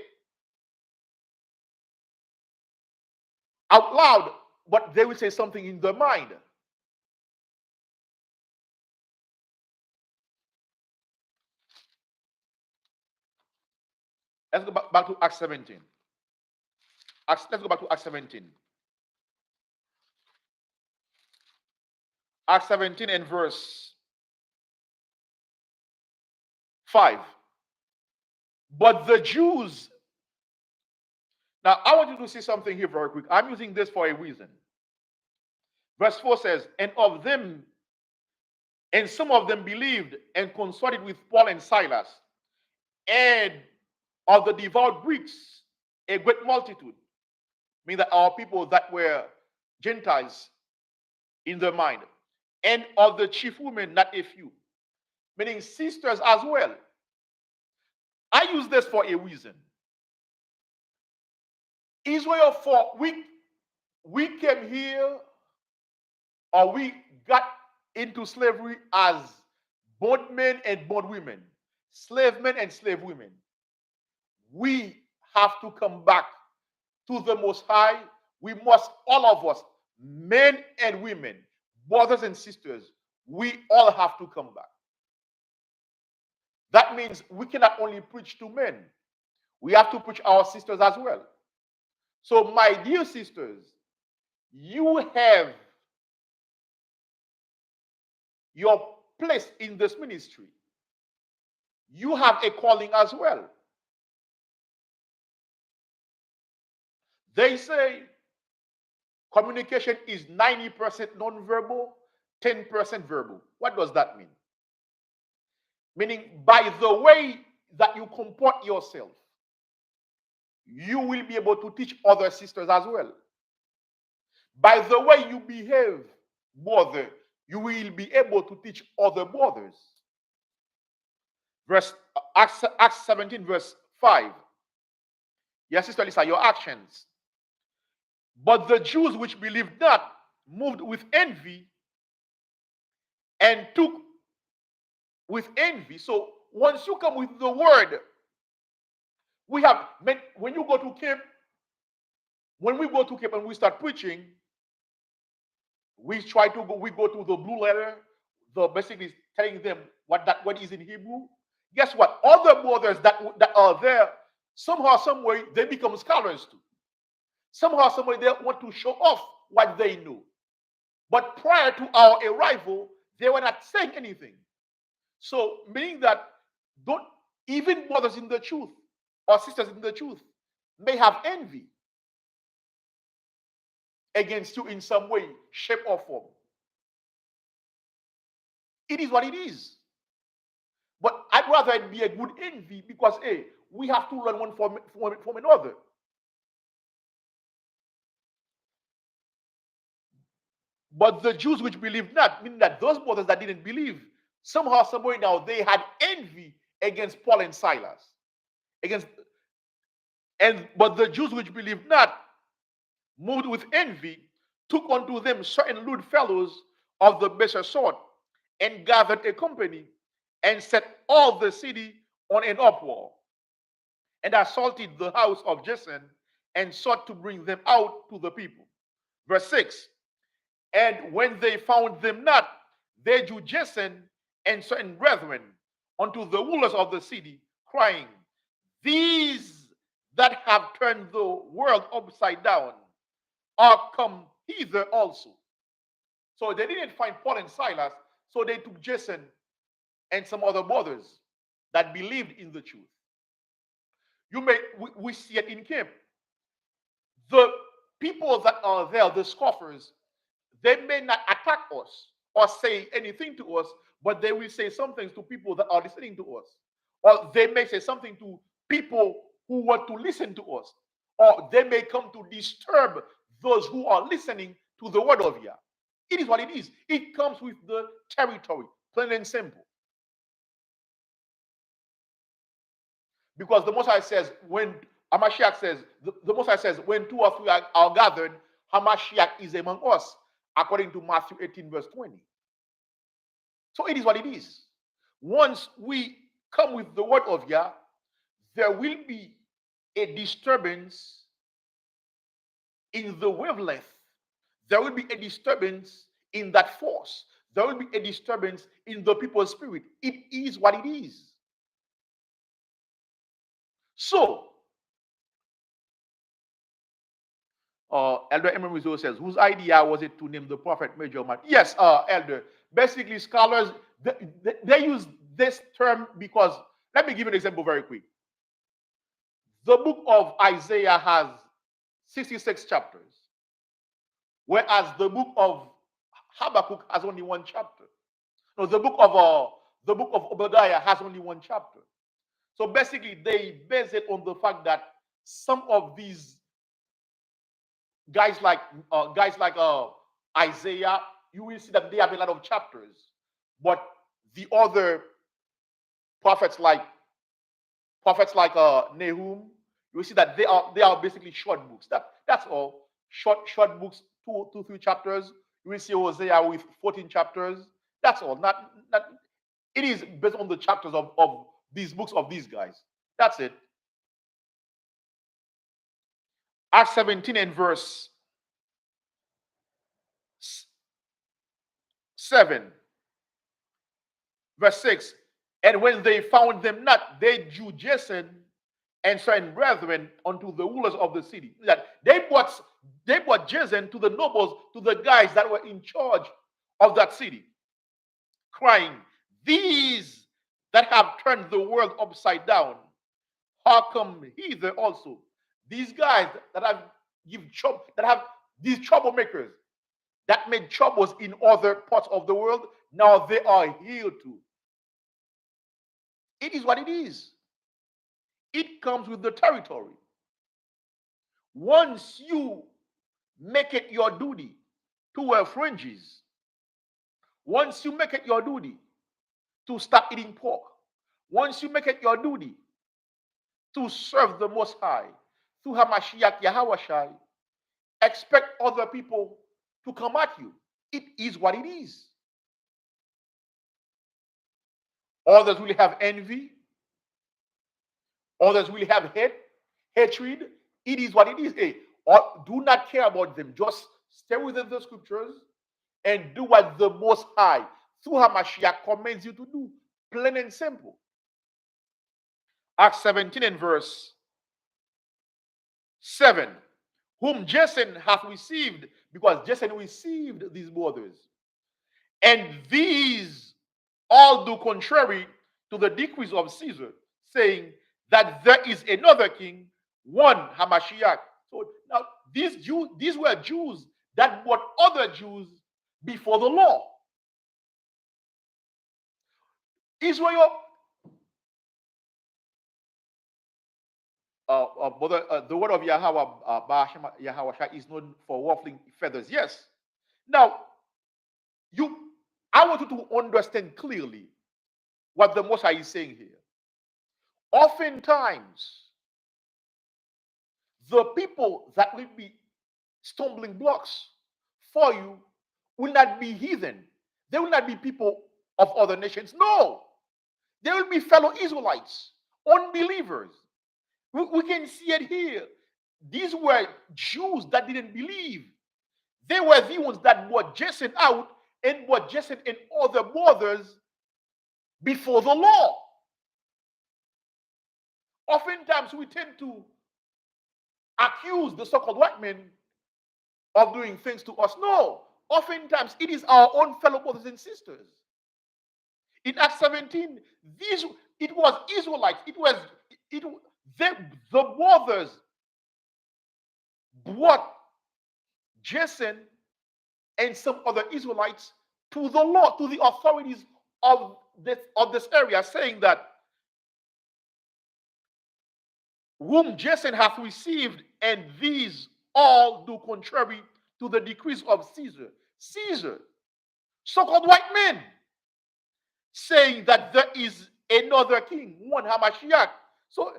out loud, but they will say something in their mind. Let's go back to Acts 17. Let's go back to Acts 17. Acts 17 and verse 5. But the Jews. Now, I want you to see something here very quick. I'm using this for a reason. Verse 4 says, and some of them believed and consorted with Paul and Silas, and of the devout Greeks, a great multitude. Meaning that our people that were Gentiles in their mind, and of the chief women, not a few, meaning sisters as well. I use this for a reason. Israel for we came here, or we got into slavery as bondmen and bondwomen, slave men and slave women. We have to come back to the Most High. We must, all of us, men and women, brothers and sisters, we all have to come back. That means we cannot only preach to men, we have to preach our sisters as well. So, my dear sisters, you have your place in this ministry. You have a calling as well. They say communication is 90% nonverbal, 10% verbal. What does that mean? Meaning, by the way that you comport yourself, you will be able to teach other sisters as well. By the way you behave, brother, you will be able to teach other brothers. Acts 17, verse 5. Yes, Sister Lisa, your actions. But the Jews which believed not, moved with envy, and took with envy. So once you come with the word, we have, when you go to camp, when we go to camp and we start preaching, we go to the blue letter, basically telling them what is in Hebrew. Guess what? Other brothers that are there, somehow, some way, they become scholars too. Somehow, some way, they want to show off what they know. But prior to our arrival, they were not saying anything. So, meaning that even brothers in the truth or sisters in the truth may have envy against you in some way, shape, or form. It is what it is. But I'd rather it be a good envy because, hey, we have to learn one from another. But the Jews which believed not, meaning that those brothers that didn't believe, somehow, somewhere now, they had envy against Paul and Silas. But the Jews which believed not, moved with envy, took unto them certain lewd fellows of the baser sort, and gathered a company, and set all the city on an uproar, and assaulted the house of Jason, and sought to bring them out to the people. Verse 6. And when they found them not, they drew Jason and certain brethren unto the rulers of the city, crying, These that have turned the world upside down are come hither also. So they didn't find Paul and Silas, so they took Jason and some other brothers that believed in the truth. We see it in camp. The people that are there, the scoffers, they may not attack us or say anything to us, but they will say some things to people that are listening to us. Or they may say something to people who want to listen to us. Or they may come to disturb those who are listening to the word of Yah. It is what it is. It comes with the territory, plain and simple. Because the Most High says, when Hamashiach says, the Most High says, when two or three are gathered, Hamashiach is among us, according to Matthew 18, verse 20. So it is what it is. Once we come with the word of Yah, there will be a disturbance in the wavelength. There will be a disturbance in that force. There will be a disturbance in the people's spirit. It is what it is. So, Elder Emery says, whose idea was it to name the prophet Major Man? Yes, Elder. Basically, scholars, they use this term because, let me give you an example very quick. The book of Isaiah has 66 chapters, whereas the book of Habakkuk has only one chapter. No, the book of Obadiah has only one chapter. So basically, they base it on the fact that some of these guys like Isaiah, you will see that they have a lot of chapters, but the other prophets like Nahum, You see that they are basically short books. That's all. Short books, two, 3 chapters. You will see Hosea with 14 chapters. That's all. Not it is based on the chapters of these books of these guys. That's it. Acts 17 and verse 7, verse 6. And when they found them not, they drew Jason and certain brethren unto the rulers of the city. That they brought Jason to the nobles, to the guys that were in charge of that city, crying, "These that have turned the world upside down, hearken hither also." These guys that have these troublemakers that made troubles in other parts of the world, now they are here too. It is what it is. It comes with the territory. Once you make it your duty to wear fringes, once you make it your duty to stop eating pork, once you make it your duty to serve the Most High through Hamashiach Yahawashai, expect other people to come at you. It is what it is. Others will have envy. Others will have hatred. It is what it is. Hey, do not care about them. Just stay within the scriptures and do what the Most High, through Hamashiach, commands you to do. Plain and simple. Acts 17 and verse 7. Whom Jason hath received, because Jason received these brothers. And these all do contrary to the decrees of Caesar, saying that there is another king, one Hamashiach. So now these were Jews that brought other Jews before the law. Israel, the word of Yahweh is known for ruffling feathers. Yes. Now, I want you to understand clearly what the Most High is saying here. Oftentimes, the people that will be stumbling blocks for you will not be heathen. They will not be people of other nations. No, they will be fellow Israelites, unbelievers. We can see it here. These were Jews that didn't believe. They were the ones that brought Jason out and brought Jason and other brothers before the law. Oftentimes we tend to accuse the so-called white men of doing things to us. No, oftentimes it is our own fellow brothers and sisters. In Acts 17, it was Israelites. The brothers brought Jason and some other Israelites to the law, to the authorities of this area, saying that whom Jason hath received, and these all do contrary to the decrees of Caesar. Caesar, so-called white men, saying that there is another king, one Hamashiach. So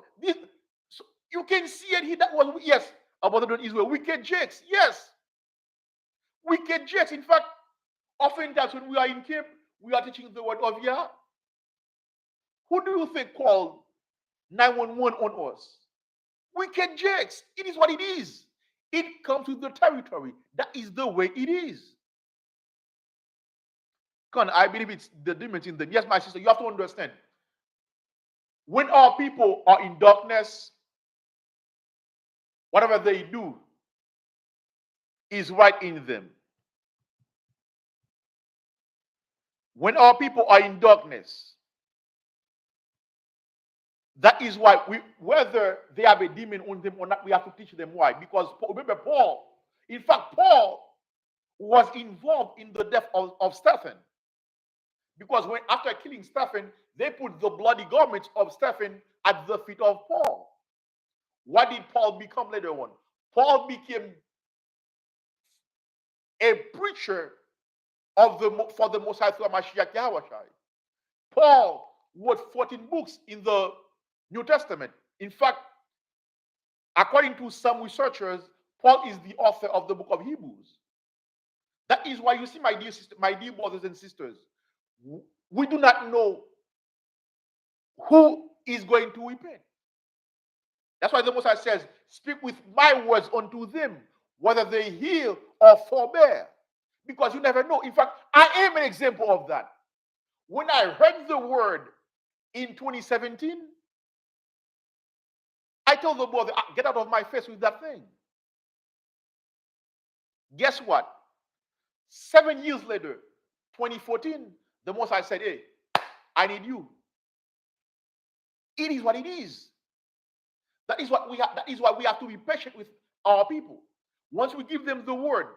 you can see it here. That was, yes, about Israel, wicked jakes. Yes, wicked jakes. In fact, oftentimes when we are in camp, we are teaching the word of Yah. Who do you think called 911 on us? Wicked jakes. It is what it is. It comes with the territory. That is the way it is. I believe it's the difference in them. Yes, my sister, you have to understand. When our people are in darkness, whatever they do is right in them. When our people are in darkness, that is why whether they have a demon on them or not, we have to teach them why. Because remember Paul, in fact, Paul was involved in the death of Stephen. Because after killing Stephen, they put the bloody garments of Stephen at the feet of Paul. What did Paul become later on? Paul became a preacher for the Most High through Mashiach Yahweh. Paul wrote 14 books in the New Testament. In fact, According to some researchers, Paul is the author of the book of Hebrews. That is why you see, my dear brothers and sisters, we do not know who is going to repent. That's why the Most High says, speak with my words unto them, whether they hear or forbear. Because you never know. In fact, I am an example of that. When I heard the word in 2017, I told the brother, get out of my face with that thing. Guess what? 7 years later, 2014, the Most High said, hey, I need you. It is what it is. That is what we have. That is why we have to be patient with our people. Once we give them the word,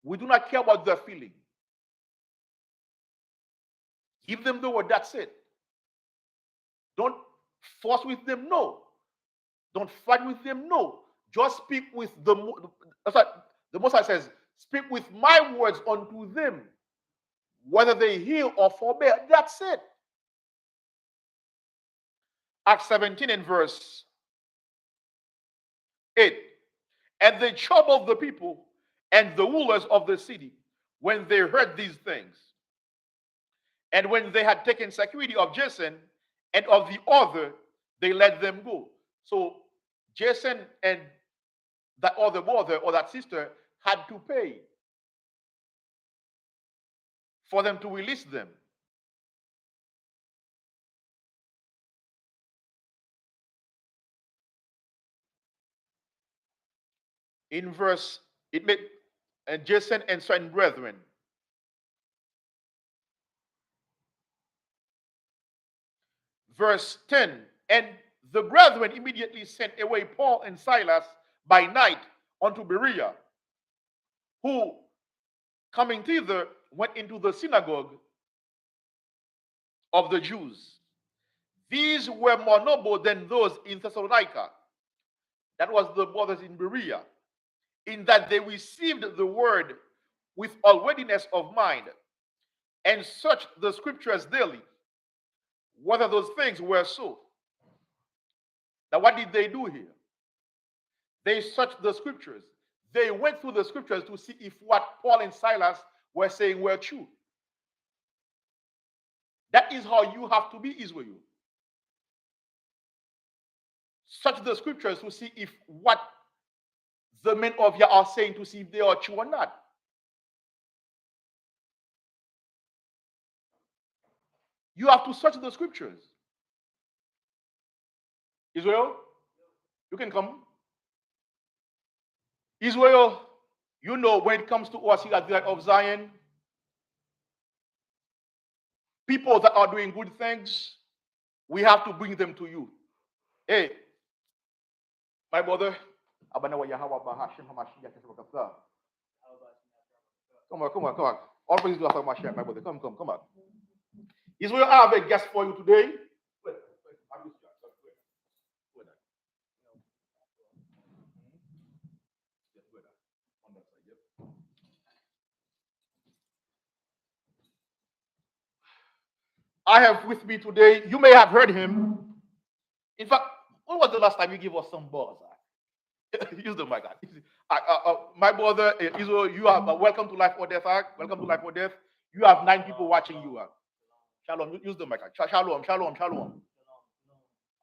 we do not care about their feeling. Give them the word, that's it. Don't force with them, no. Don't fight with them, no. Just speak with the Most High says, speak with my words unto them, whether they hear or forbear. That's it. Acts 17 and verse 8. And they troubled the people and the rulers of the city when they heard these things. And when they had taken security of Jason and of the other, they let them go. So Jason and that other brother or that sister had to pay for them to release them. In verse, it made Jason and certain brethren. Verse 10, and the brethren immediately sent away Paul and Silas by night unto Berea, who, coming thither, went into the synagogue of the Jews. These were more noble than those in Thessalonica. That was the brothers in Berea, in that they received the word with all readiness of mind, and searched the scriptures daily, whether those things were so. Now, what did they do here? They searched the scriptures. They went through the scriptures to see if what Paul and Silas were saying were true. That is how you have to be, Israel. Search the scriptures to see if what the men of Yah are saying, to see if they are true or not. You have to search the scriptures. Israel, you can come. Israel, you know, when it comes to us here at the Light of Zion, people that are doing good things, we have to bring them to you. Hey, my brother, come on. All praise to Allah, my brother. Come on. Israel, I have a guest for you today. I have with me today, you may have heard him. In fact, when was the last time you gave us some balls? Use the mic. My brother, Israel, you are welcome to Life or Death. Welcome to Life or Death. You have 9 people watching you. Shalom, use the mic. Shalom.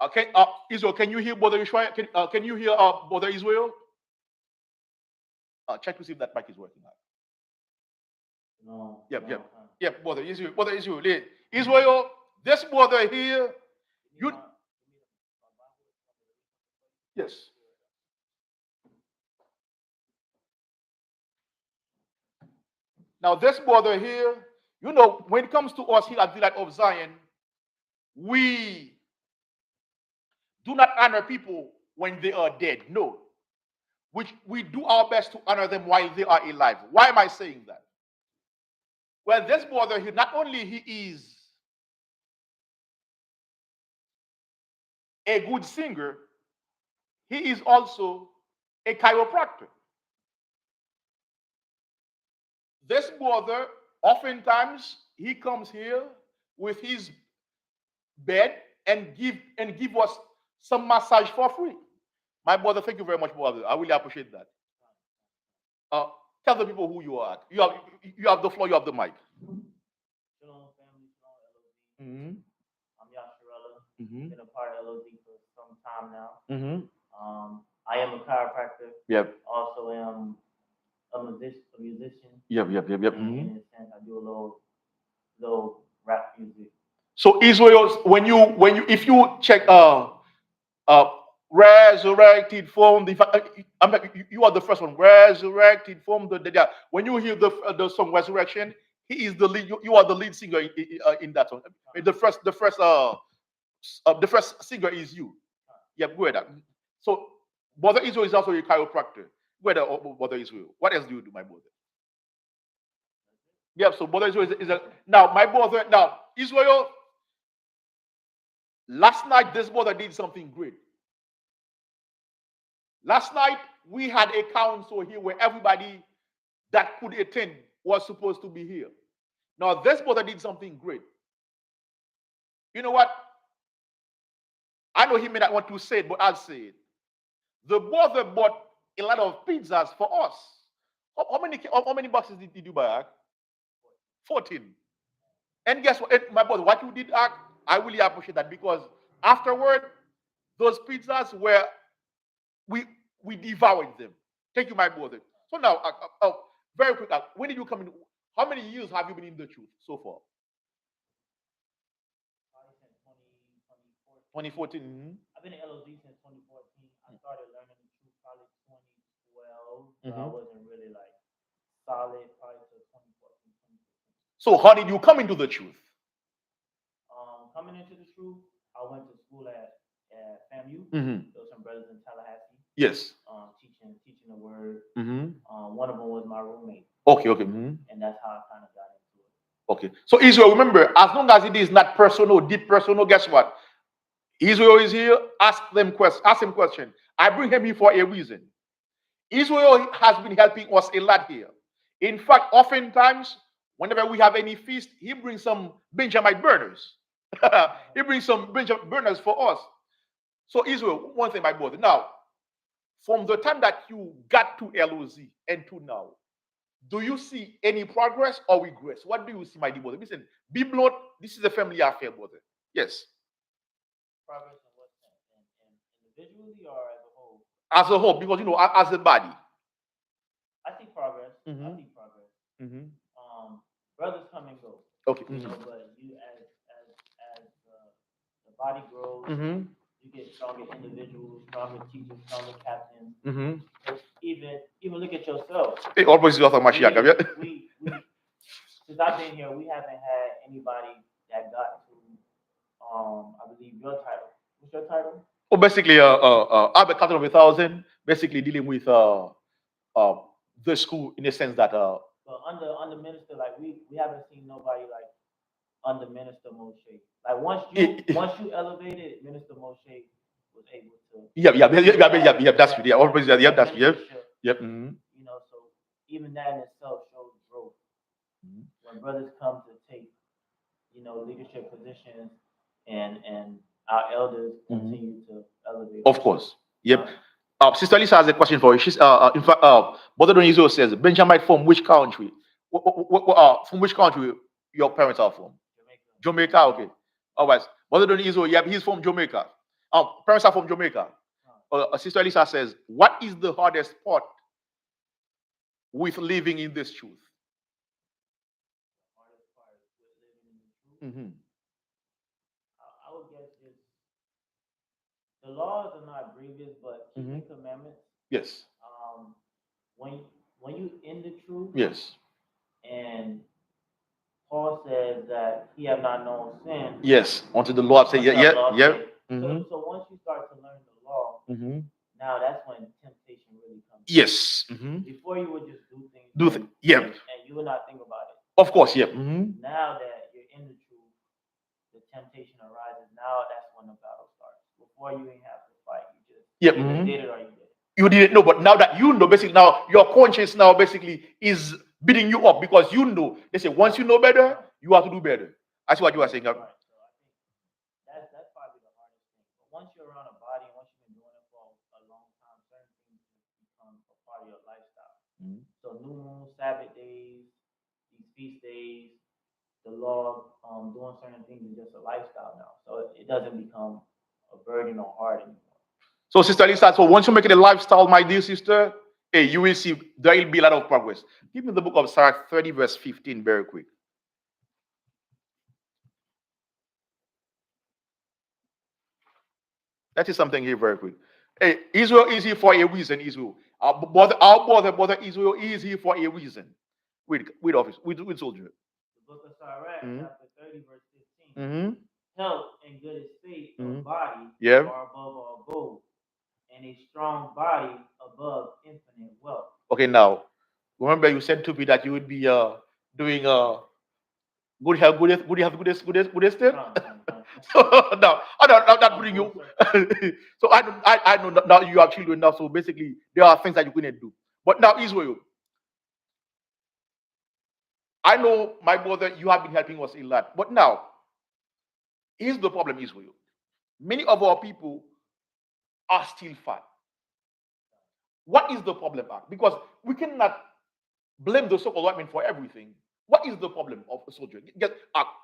Okay, Israel, can you hear Brother Israel? Can you hear Brother Israel? Check to see if that mic is working. No. Yep, Brother Israel. Israel, this brother here, you. Yes. Now, this brother here, you know, when it comes to us here at the Light of Zion, we do not honor people when they are dead. No. We do our best to honor them while they are alive. Why am I saying that? Well, this brother here, not only he is a good singer, he is also a chiropractor. This brother, oftentimes, he comes here with his bed and give us some massage for free. My brother, thank you very much, brother. I really appreciate that. Tell the people who you are. You have the floor. You have the mic. Shalom family, shalom LOZ. Mm-hmm. I'm Yasharella. Mm-hmm. Been a part of LOZ for some time now. Mm-hmm. I am a chiropractor. Yep. Also am a musician. Yep. Yep. Yep. Yep. Mm-hmm. In a sense, I do a little rap music. So Israel, if you check resurrected from you are the first one, resurrected from the dead. When you hear the song resurrection, he is the lead. You are the lead singer in that song. The first singer is you. Yeah, go ahead. So brother Israel is also a chiropractor. Go ahead, brother Israel. What else do you do, my brother? Yeah, so brother Israel is a now my brother now Israel. Last night, this brother did something great. Last night, we had a council here where everybody that could attend was supposed to be here. Now, this brother did something great. You know what? I know he may not want to say it, but I'll say it. The brother bought a lot of pizzas for us. How many boxes did you buy? 14. And guess what? My brother, what you did, I really appreciate that because afterward, those pizzas were we devoured them. Thank you, my brother. So now, very quick, when did you come in? How many years have you been in the truth so far? 2014. Mm-hmm. I've been in LOZ since 2014. I started learning the truth probably 2012, but I wasn't really like solid probably till 2014, 2015. So how did you come into the truth? Coming into the truth, I went to school at FAMU. Mm-hmm. There were some brothers in Tallahassee. Yes. Teaching the word. Mm-hmm. One of them was my roommate. Okay. Mm-hmm. And that's how I kind of got into it. Okay. So Israel, remember, as long as it is not personal, deep personal, guess what? Israel is here. Ask him question. I bring him here for a reason. Israel has been helping us a lot here. In fact, oftentimes, whenever we have any feast, he brings some Benjamite burners. He brings some Benjamite burners for us. So Israel, one thing, my brother. Now, from the time that you got to LOZ and to now, do you see any progress or regress? What do you see, my dear brother? Listen, be blunt. This is a family affair, brother. Yes. Progress in what sense? Individually or as a whole? As a whole, because as a body. I see progress. Mm-hmm. I see progress. Mm-hmm. Brothers come and go. Okay. But you, as the body grows, you get stronger individuals, stronger teachers, stronger captains. Even look at yourself. It always is author Mashiach. We since I've been here, we haven't had anybody that got to I believe your title. What's your title? Oh, basically, I'm a captain of 1,000. Basically, dealing with the school in the sense that. But under minister, like we haven't seen nobody like under Minister Moshe. Like once you elevated, Minister Moshe was able to. Yeah. That's true. Yeah, always. Yeah, that's true. Yep. Mm-hmm. So even that in itself shows growth. When brothers come to take, leadership positions, and our elders continue to elevate. Of course. Yep. Sister Lisa has a question for you. She's in fact, Brother Donizo says, Benjamin from which country? From which country your parents are from? Jamaica. Okay. All right. Brother Donizo, yeah, he's from Jamaica. Parents are from Jamaica. Sister Lisa says, what is the hardest part with living in this truth? Mm-hmm. I would guess the laws are not grievous, but keeping commandments. Yes. When you in the truth. Yes. And Paul says that he have not known sin. Yes. Until the Lord say, yeah. So once you start to learn the law, now that's when temptation really comes. Yes. Before you would just do things. And you would not think about it. Of course, yeah. Now that you're in the truth, the temptation arises. Now that's when the battle starts. Before you ain't have to fight, you just did it or you did it. You didn't know, but now that you know, basically now your conscience now basically is beating you up because you know. They say once you know better, you have to do better. That's what you are saying. Right. So I think that's probably the hardest thing. But once you're around a body, once you've been doing it for a long new moon, Sabbath days, these feast days, the law, doing certain things is just a lifestyle now. So it doesn't become a burden or hard anymore. So, Sister Lisa, so once you make it a lifestyle, my dear sister, hey, you will see there will be a lot of progress. Give me the book of Sarah 30, verse 15, very quick. That is something here very quick. Hey, Israel is here for a reason, Israel. Our brother Israel is here for a reason. With office, with soldier. The book of Sirach, chapter 30, verse 15. Mm-hmm. Health and good estate of body Yeah. are above all gold, and a strong body above infinite wealth. Okay, now remember you said to me that you would be doing good health, good estate. So now I'm not putting you. So I know now you have children now. So basically there are things that you couldn't do. But now Israel, I know my brother, you have been helping us a lot. But now here's the problem, Israel. Many of our people are still fat. What is the problem? Because we cannot blame the so-called white men for everything. What is the problem of a soldier?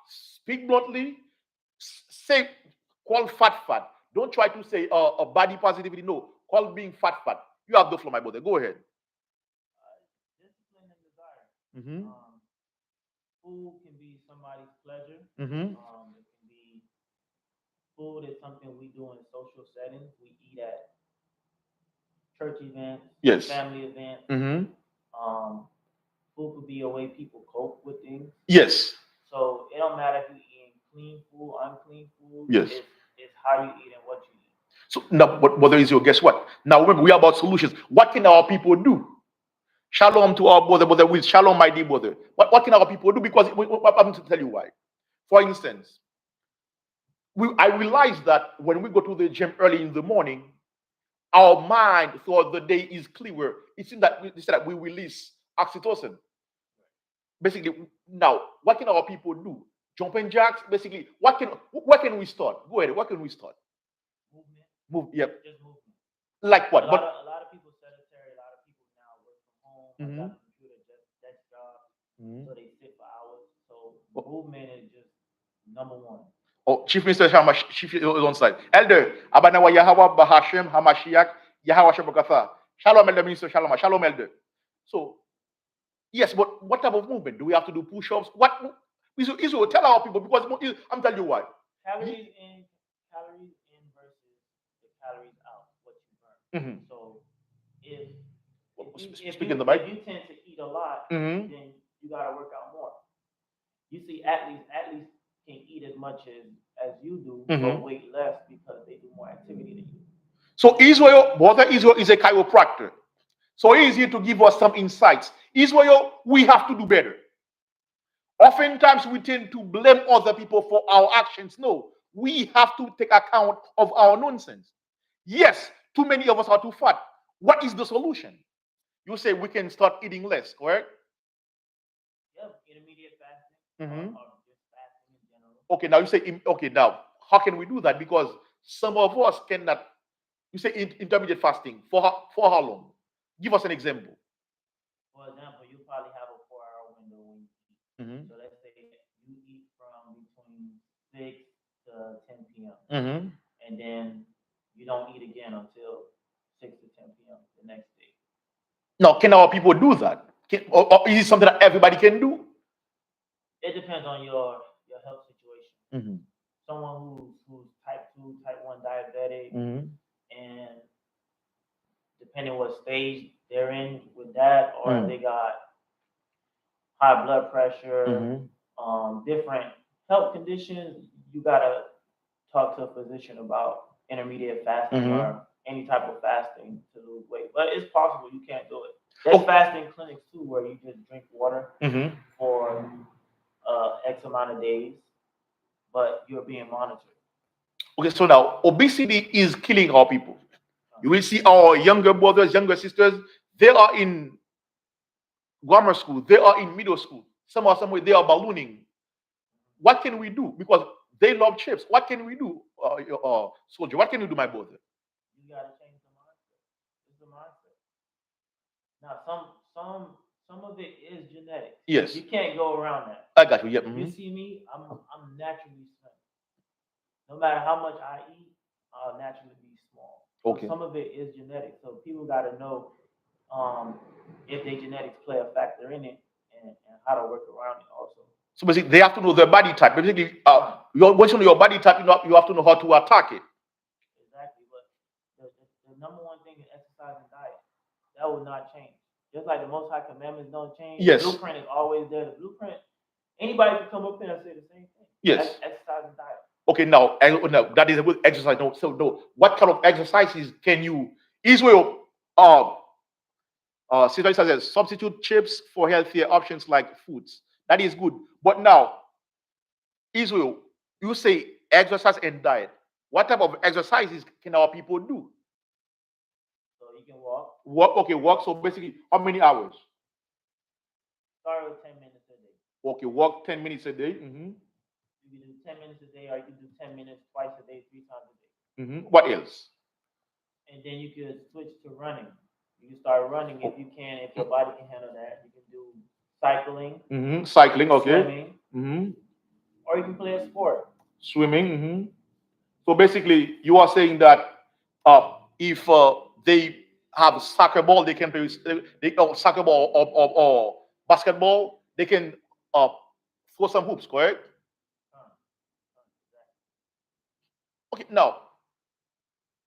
Speak bluntly. Say, call fat. Don't try to say a body positivity. No, call being fat. You have the floor, my brother. Go ahead. Discipline and desire. Mm-hmm. Food can be somebody's pleasure. Mm-hmm. It can be food is something we do in social settings. We eat at church events, Yes. family events. Mm-hmm. Food could be a way people cope with things. Yes. So it don't matter if you're eating clean food, unclean food. Yes. It's how you eat and what you eat. So now, but there is your guess what? Now remember, we are about solutions. What can our people do? Shalom to our brother with shalom, my dear brother. What can our people do? Because I'm going to tell you why. For instance, I realize that when we go to the gym early in the morning, our mind throughout the day is clearer. It seems that we release oxytocin. Basically, now what can our people do? Jumping jacks. Basically, what can we start? Go ahead. What can we start? Movement. Move. Yep. Just movement. Like what? A lot of people sedentary. A lot of people now work from home. Got a computer, just desk job, so they sit for hours. So movement is just number one. Oh, Chief Minister Shamash, Chief is on side. Elder, Abanawa Yahawa Bahashem Hamashiach Yahawa Shabakatha. Shalom, Elder Minister Shalom. Shalom, Elder. So, yes, but what type of movement? Do we have to do push-ups? What? Israel, tell our people, because I'm telling you why. Calories in versus the calories out, what you burn. Mm-hmm. So if if you tend to eat a lot, then you gotta work out more. You see, athletes can eat as much as you do, but weight less because they do more activity than you. So brother Israel is a chiropractor. So easy to give us some insights. Israel, we have to do better. Oftentimes we tend to blame other people for our actions. No, we have to take account of our nonsense. Yes, too many of us are too fat. What is the solution? You say we can start eating less, correct? Yeah, intermediate fasting or just fasting in general. Okay, now you say, okay, now how can we do that? Because some of us cannot. You say intermediate fasting for how long? Give us an example. For example, you probably have a 4-hour window when you eat. So let's say you eat from between 6 to 10 p.m. And then you don't eat again until 6 to 10 p.m. the next day. Now, can our people do that? Or is it something that everybody can do? It depends on your health situation. Someone who's type 2, type 1 diabetic, and depending what stage they're in with that, or they got high blood pressure, different health conditions, you gotta talk to a physician about intermediate fasting or any type of fasting to lose weight. But it's possible, you can't do it. There's fasting clinics too where you just drink water for X amount of days, but you're being monitored. Okay, so now obesity is killing our people. You will see our younger brothers, younger sisters, they are in grammar school, they are in middle school. Somewhere they are ballooning. What can we do? Because they love chips. What can we do, soldier? What can we do, my brother? You gotta change the mindset. It's the mindset. Now, some of it is genetic. Yes. You can't go around that. I got you. Yep. You see me, I'm naturally slim. No matter how much I eat, I'll naturally be small. So Okay. some of it is genetic. So people got to know um, if their genetics play a factor in it and how to work around it also. So basically, they have to know their body type. Basically, Right. once you know your body type, you have to know how to attack it. Exactly. But the number one thing is exercise and diet. That will not change. Just like the Most High commandments don't change, the Yes. blueprint is always there. The blueprint, anybody can come up here and say the same thing. Yes. Exercise and diet. Okay, now, that is a good exercise. No, so no, what kind of exercises can you? Israel, Sister says substitute chips for healthier options like foods. That is good. But now, Israel, you say exercise and diet. What type of exercises can our people do? So you can walk. Walk, okay, walk. So basically, how many hours? Start with 10 minutes a day. Okay, walk 10 minutes a day. You can do 10 minutes a day, or you can do 10 minutes twice a day, 3 times a day. What else? And then you could switch to running. You can start running if you can, if your body can handle that. You can do cycling, Cycling, okay. swimming, or you can play a sport. Swimming. So basically, you are saying that if they have soccer ball, they can play soccer ball or basketball. They can uh, throw some hoops, correct? Okay, now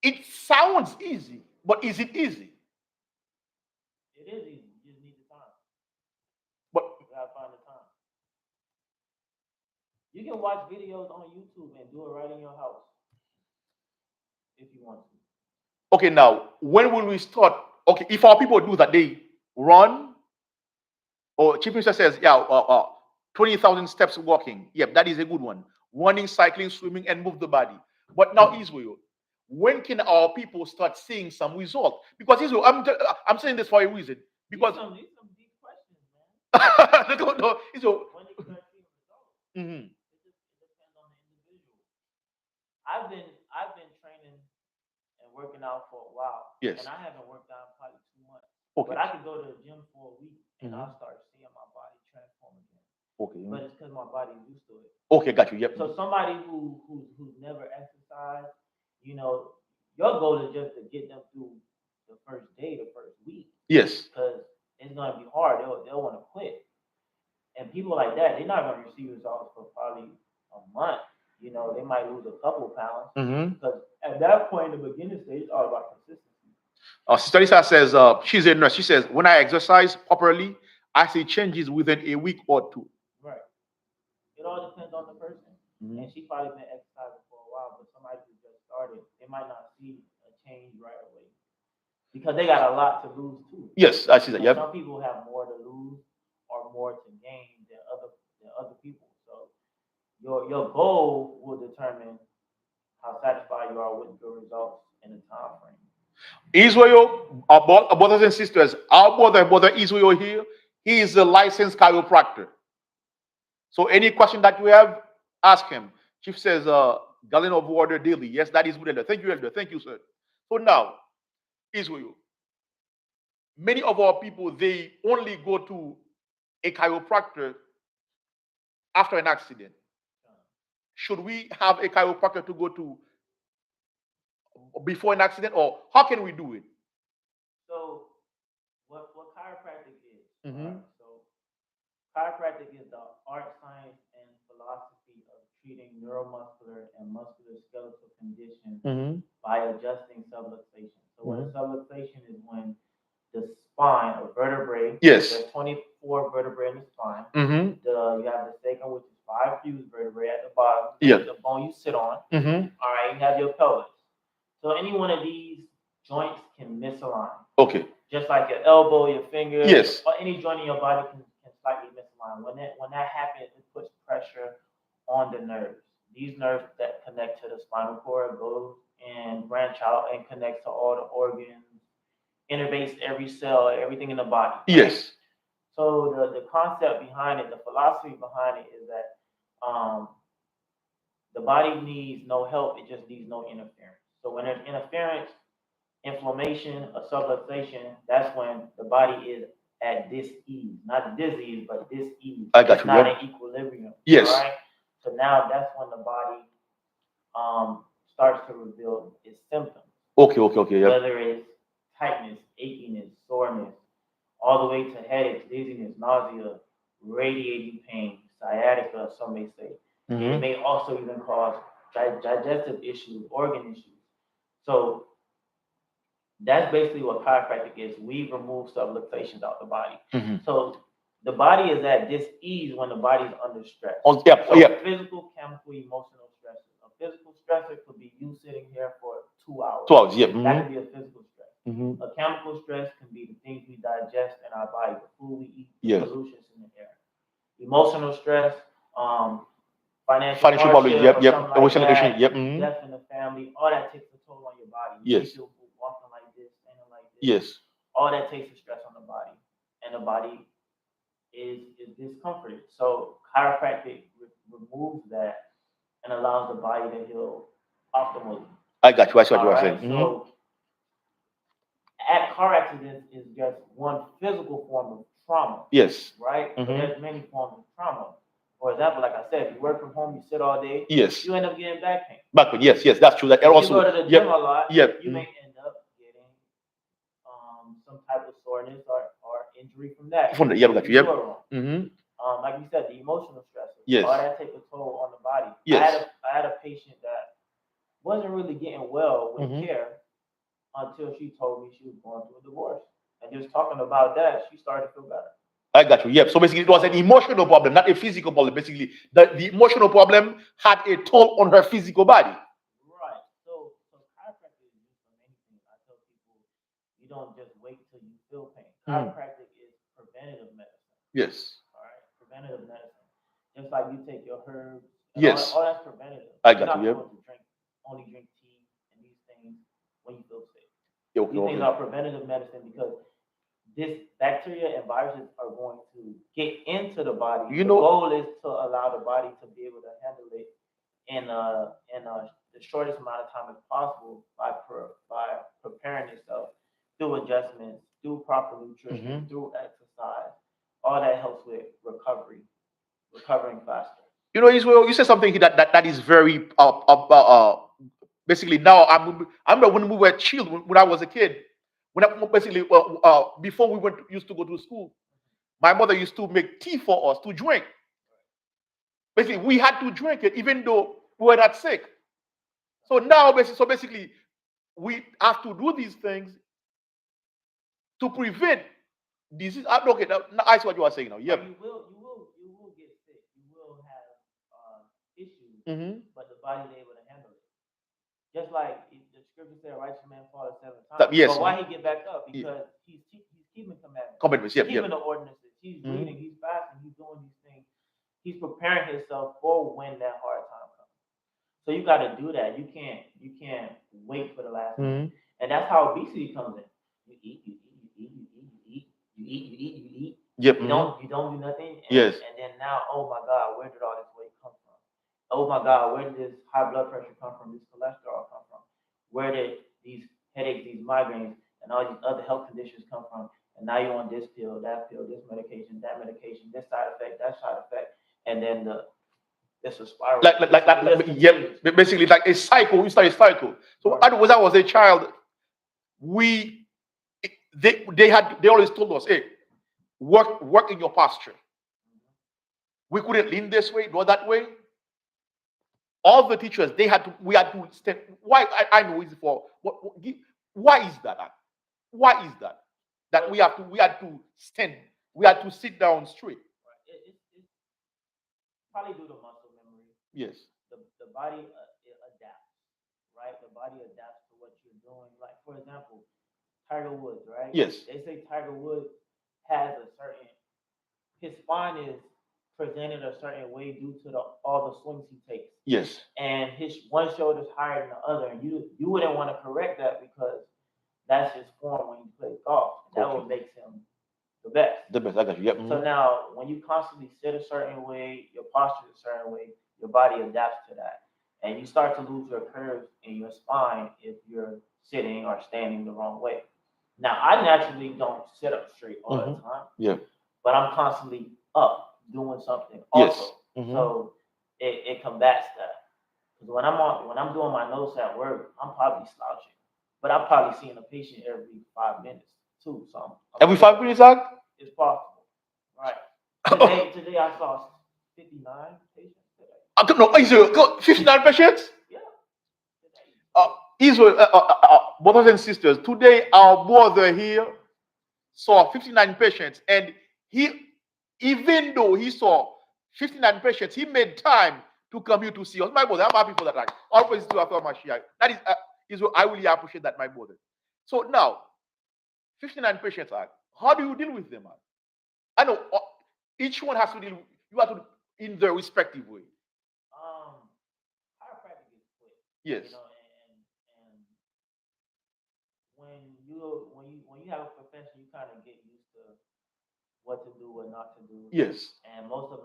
it sounds easy, but is it easy? It is easy. You just need the time. But you gotta find the time. You can watch videos on YouTube and do it right in your house if you want to. okay, now when will we start? Okay, if our people do that, they run, or Chief Minister says, yeah, 20,000 steps walking. Yep, that is a good one. Running, cycling, swimming, and move the body. But now, Israel, when can our people start seeing some result? Because Israel, I'm saying this for a reason. Because these some deep questions, man. no, Israel. When you start seeing results, Mm-hmm. it depends on the individual. I've been training and working out for a while. Yes. And I haven't worked out probably 2 months. Okay. But I could go to the gym for a week and I'll start seeing my body transform again. Okay. But it's because my body's used to it. Okay, got you. Yep. So somebody who's never exercised, your goal is just to get them through the first day, the first week. Yes. Because it's gonna be hard. They'll want to quit. And people like that, they're not gonna receive results for probably a month. They might lose a couple pounds because at that point in the beginning stage, it's all about consistency. Sister Lisa says she's a nurse. She says when I exercise properly, I see changes within a week or two. Right. It all depends on the person. And she probably been exercising for a while, but somebody who just started, they might not see a change right away because they got a lot to lose too. Yes, I see that. Yep. Some people have more to lose or more to gain than other people. So your goal will determine how satisfied you are with your results in the time frame. Israel, our brothers and sisters, our brother Israel here, he is a licensed chiropractor. So any question that you have, ask him. Chief says, gallon of water daily. Yes, that is good, Elder. Thank you, Elder. Thank you, sir. So now, Israel, many of our people, they only go to a chiropractor after an accident. Should we have a chiropractor to go to before an accident, or how can we do it? So, what chiropractic is? So, chiropractic is the art, science, and philosophy of treating neuromuscular and musculoskeletal conditions by adjusting subluxation. So, what a subluxation is when the spine or vertebrae. Yes. There's 24 vertebrae in the spine. You have the sacrum, which is 5 fused vertebrae at the bottom. Yeah. The bone you sit on. All right. You have your pelvis. So any one of these joints can misalign. Okay. Just like your elbow, your finger, yes, or any joint in your body can slightly misalign. When that happens, it puts pressure on the nerves. These nerves that connect to the spinal cord go and branch out and connect to all the organs, innervates every cell, everything in the body. Right? Yes. So the concept behind it, the philosophy behind it is that the body needs no help, it just needs no interference. So when there's interference, inflammation, or subluxation, that's when the body is at this ease, not disease, but this ease. I got It's you. not Yep. in equilibrium. Yes. All right. So now that's when the body starts to reveal its symptoms. Okay, okay, okay. Yep. Whether it's tightness, achiness, soreness, all the way to headaches, dizziness, nausea, radiating pain, sciatica, some may say. It may also even cause digestive issues, organ issues. So that's basically what chiropractic is. We remove subluxations out the body. So the body is at dis-ease when the body is under stress. Oh, yeah, so yeah. Physical, chemical, emotional stressors. A physical stressor could be you sitting here for 2 hours. 2 hours, yeah. That could be a physical stress. A chemical stress can be the things we digest in our body, the food we eat, the pollutions in the air. Emotional stress, financial problem, hardship, yep, or yep. something like Emotional that, issue, yep. death in the family, all that takes a toll on your body. Yes. You feel walking like this, standing like this. Yes. All that takes a stress on the body, and the body is discomforted. So chiropractic removes that and allows the body to heal optimally. I got you. That's what All you are right. saying. So car accidents is just one physical form of trauma. Yes. Right? But there's many forms of trauma. For example, like I said, you work from home, you sit all day. Yes. You end up getting back pain. Back pain. Yes, yes, that's true. That if also, you go to the gym a lot, you may end up getting some type of soreness or injury from that. From the, yeah, got you. Yep. Like you said, the emotional stressors. Yes. All that take a toll on the body. Yes. I had a patient that wasn't really getting well with care until she told me she was going through a divorce. And just talking about that, she started to feel better. I got you. Yep. So basically, it was an emotional problem, not a physical problem. Basically, the emotional problem had a toll on her physical body. Right. So chiropractic is used for many things. I tell people, you don't just wait till you feel pain. Chiropractic is preventative medicine. Yes. All right. Preventative medicine. Just like you take your herbs. Yes. All that's preventative. I got you. You're not supposed to only drink tea and these things when you feel sick. Okay, these things are preventative medicine because this bacteria and viruses are going to get into the body. The goal is to allow the body to be able to handle it in the shortest amount of time as possible by preparing itself through adjustments, through proper nutrition, through exercise. All that helps with recovering faster. Israel, you said something that is very basically now I remember when we were children when I was a kid. When I, basically before we used to go to school, my mother used to make tea for us to drink. Basically, we had to drink it even though we were not sick. So now, basically, we have to do these things to prevent disease. Okay, now I see what you are saying now. Yep. You will get sick. You will have issues, but the body is able to handle it. Just like the scripture said, righteous man falls 7 times. Yes. But why he get back up? Because he's keeping commandments. Yep, keeping the ordinances. He's reading. He's fasting. He's doing these things. He's preparing himself for when that hard time comes. So you got to do that. You can't wait for the last minute. And that's how obesity comes in. You eat. Yep. You don't do nothing. Yes. And then now, oh my God, where did all this weight come from? Oh my God, where did this high blood pressure come from? This cholesterol come from? Where did these headaches, these migraines, and all these other health conditions come from? And now you're on this pill, this medication, that medication, this side effect, that side effect, and then it's a spiral. Basically like a cycle. We start a cycle. So right. When I was a child, they always told us, hey, work in your posture. We couldn't lean this way, go that way. All the teachers, we had to stand. Why? I know it's for. Why is that? Why is that? That we had to stand. We had to sit down straight. Right. It's probably due to muscle memory. Yes. The body adapts, right? The body adapts to what you're doing. Like, for example, Tiger Woods, right? Yes. They say Tiger Woods has his spine is presented a certain way due to all the swings he takes. Yes. And his one shoulder is higher than the other, and you wouldn't want to correct that because that's his form when he plays golf. That what makes him the best. The best, I got you. Yep. So now, when you constantly sit a certain way, your posture is a certain way, your body adapts to that, and you start to lose your curves in your spine if you're sitting or standing the wrong way. Now, I naturally don't sit up straight all the time. Yeah. But I'm constantly up doing something Yes. also. So it combats that. Because when I'm doing my notes at work, I'm probably slouching. But I'm probably seeing a patient every 5 minutes too. So Every 5 minutes, Zach? It's possible. Right. Today I saw 59 patients today. No, Israel, 59 patients? Yeah. Israel, brothers and sisters, today our brother here saw 59 patients, and even though he saw 59 patients, he made time to come here to see us. My brother, I'm happy for that. Like, all praise to our Mashiach. That is I really appreciate that, my brother. So now, 59 patients, how do you deal with them? I know each one has to deal. You have to in their respective way. Chiropractic is quick. Yes. You know, and when you have a profession, you kind of get used to what to do, what not to do. Yes. And most of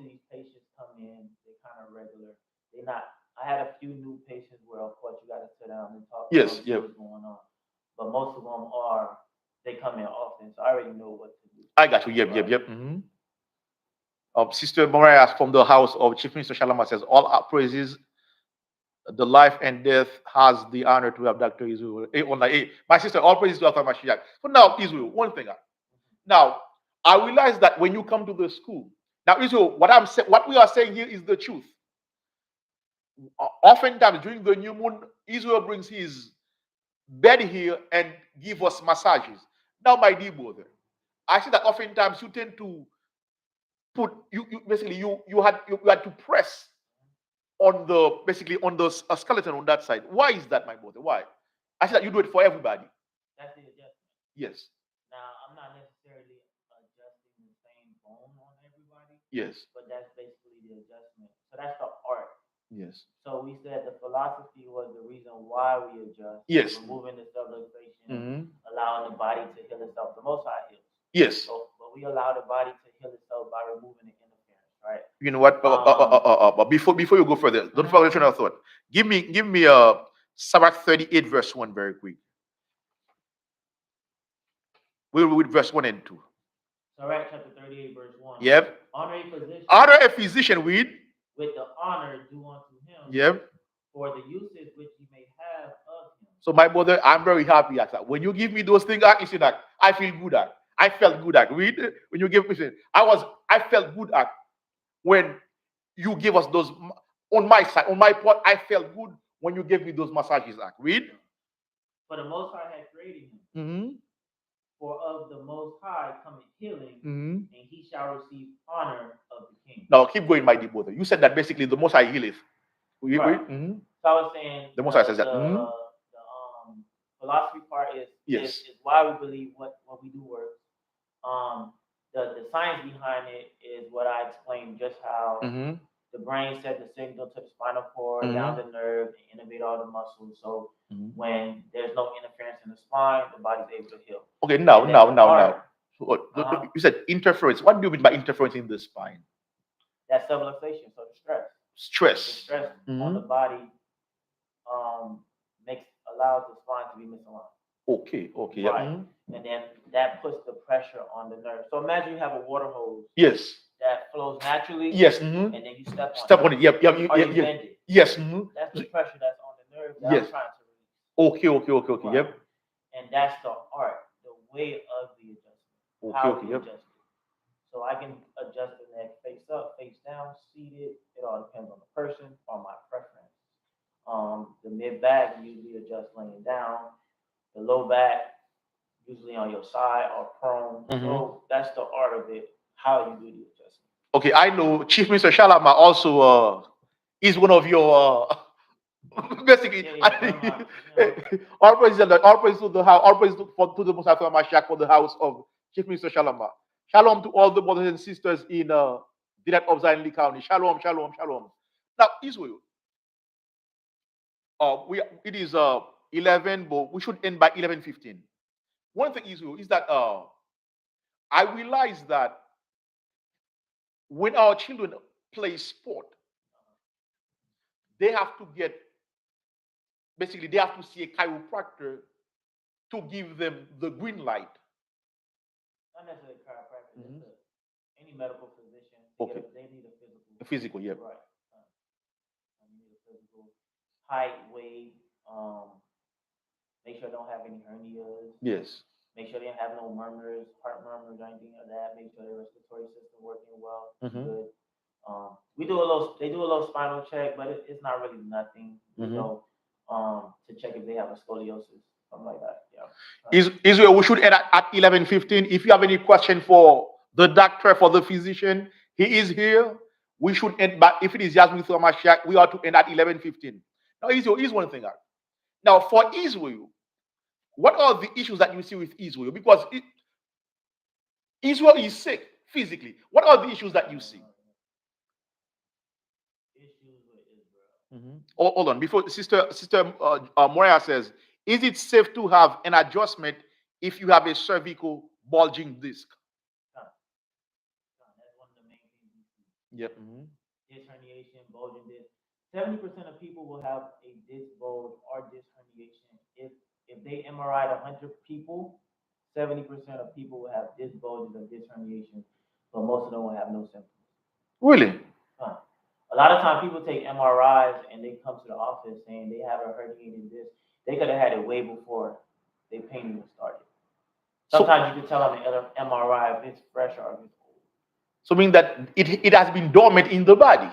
these patients come in, they're kind of regular. They're not. I had a few new patients where, of course, you got to sit down and talk Yes. about what's going on. But most of them they come in often, so I already know what to do. I got you. Yep. Sister Mariah from the house of Chief Minister Shalama says, all our praises, the life and death has the honor to have Dr. Israel. My sister, all praises to Dr. Mashiach. So now, Israel, one thing. Now, I realize that when you come to the school, now, Israel, what we are saying here is the truth. Oftentimes during the new moon, Israel brings his bed here and give us massages. Now, my dear brother, I see that oftentimes you tend to put you had to press on the skeleton on that side. Why is that, my brother? Why? I see that you do it for everybody. That's the adjustment. Yes. Now, I'm not necessarily adjusting the same bone on everybody. Yes. But that's basically the adjustment. So that's the art. Yes. So we said the philosophy was the reason why we adjust. Yes. Removing the subluxation, allowing the body to heal itself. The Most High heals. Yes. So, but we allow the body to heal itself by removing the interference, right? You know what? Before you go further, don't forget your train of thought. Give me Sabbath 38 verse 1 very quick. We'll read verse 1 and 2. Sirach chapter 38 verse 1. Yep. Honor a physician with the honor due unto him. Yep. For the uses which he may have of him. So my brother, I'm very happy at that. When you give me those things, you see that I feel good at. I felt good at. Read when you give me, I felt good at when you give us those on my side, on my part. I felt good when you gave me those massages. Read. For the Most High had created him. For of the Most High cometh healing, and he shall receive honor of the king. Now keep going, my dear brother. You said that basically the Most High healeth. Right. So I was saying the Most High says that. The philosophy part is why we believe what we do works. The science behind it is what I explained, just how the brain sends the signal to the spinal cord, down the nerve, and innervate all the muscles. So when there's no interference in the spine, the body's able to heal. Okay, now. So, you said interference. What do you mean by interference in the spine? That's subluxation, so the stress. The stress on the body allows the spine to be misaligned. Okay. Right. And then that puts the pressure on the nerve. So imagine you have a water hose. Yes. That flows naturally. Yes. And then you step on it. Yep. You bend it. Yes. That's the pressure that's on the nerve that I'm trying to release. Okay. Right. Yep. And that's the art, the way of the adjustment. How we adjust it. So I can adjust the neck face up, face down, seated. It all depends on the person or my preference. The mid back usually adjust laying down. The low back usually on your side or prone. So that's the art of it. How you do the adjustment. Okay, I know Chief Minister Shalama also is one of your basically. All praise to the house. All praise to the Most High Mashiach for the house of Chief Minister Shalama. Shalom to all the brothers and sisters in District of Zion Lee County. Shalom. Now, Israel. It is 11, but we should end by 11:15. One thing, Israel, is that I realize that when our children play sport, they have to see a chiropractor to give them the green light? Not necessarily chiropractor, Mhm. just any medical physician. Okay. They need a physical. Physical, yeah. Right. You need a physical height, weight. Make sure they don't have any hernias. Yes. Make sure they don't have no murmurs, heart murmurs, or anything like that. Make sure their respiratory system working well, Mhm. good. We do a little. They do a little spinal check, but it's not really nothing. Mhm. To check if they have a scoliosis, something like that. Yeah. Israel, we should end at 11:15. If you have any question for the doctor, for the physician, he is here. We should end, but if it is just with Mashiach, we ought to end at 11:15. Now, Israel is one thing. Now, for Israel, what are the issues that you see with Israel? Because Israel is sick physically. What are the issues that you see? Issues with Israel. Hold on. Before Sister Moria says, is it safe to have an adjustment if you have a cervical bulging disc? That's one of the main things we see. Yep. Disc herniation, bulging disc. 70% of people will have a disc bulge or disc herniation. If they MRI'd 100 people, 70% of people will have disc bulges or disc herniation, but most of them will have no symptoms. Really? A lot of times people take MRIs and they come to the office saying they have a herniated disc. They could have had it way before their pain even started. Sometimes you can tell on the MRI if it's fresh or if it's old. So meaning that it has been dormant in the body.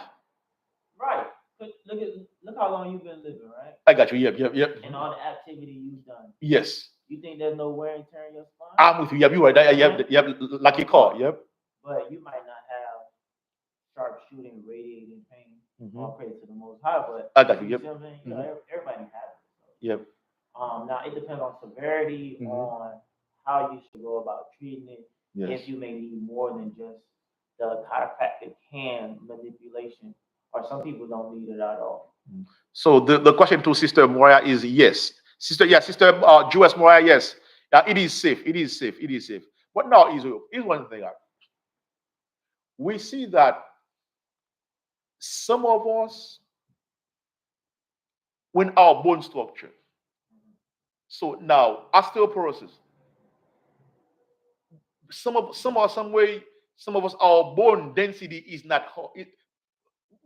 Right. Look how long you've been living, right? I got you. Yep. And all the activity you've done. Yes. You think there's no wear and tear in your spine? I'm with you. Yep, you right. Yep, like a car. Yep. But you might not have sharp shooting, radiating pain. All praise to the Most High. But I got you. Yep. Everybody has it. So. Yep. Now it depends on severity, on how you should go about treating it. Yes. If you may need more than just the chiropractic hand manipulation, or some people don't need it at all. So the question to Sister Moria is yes. Sister Jewess Moria, yes. It is safe. It is safe. But now Israel, here's one thing. We see that some of us, when our bone structure, so now osteoporosis, some of us, our bone density is not.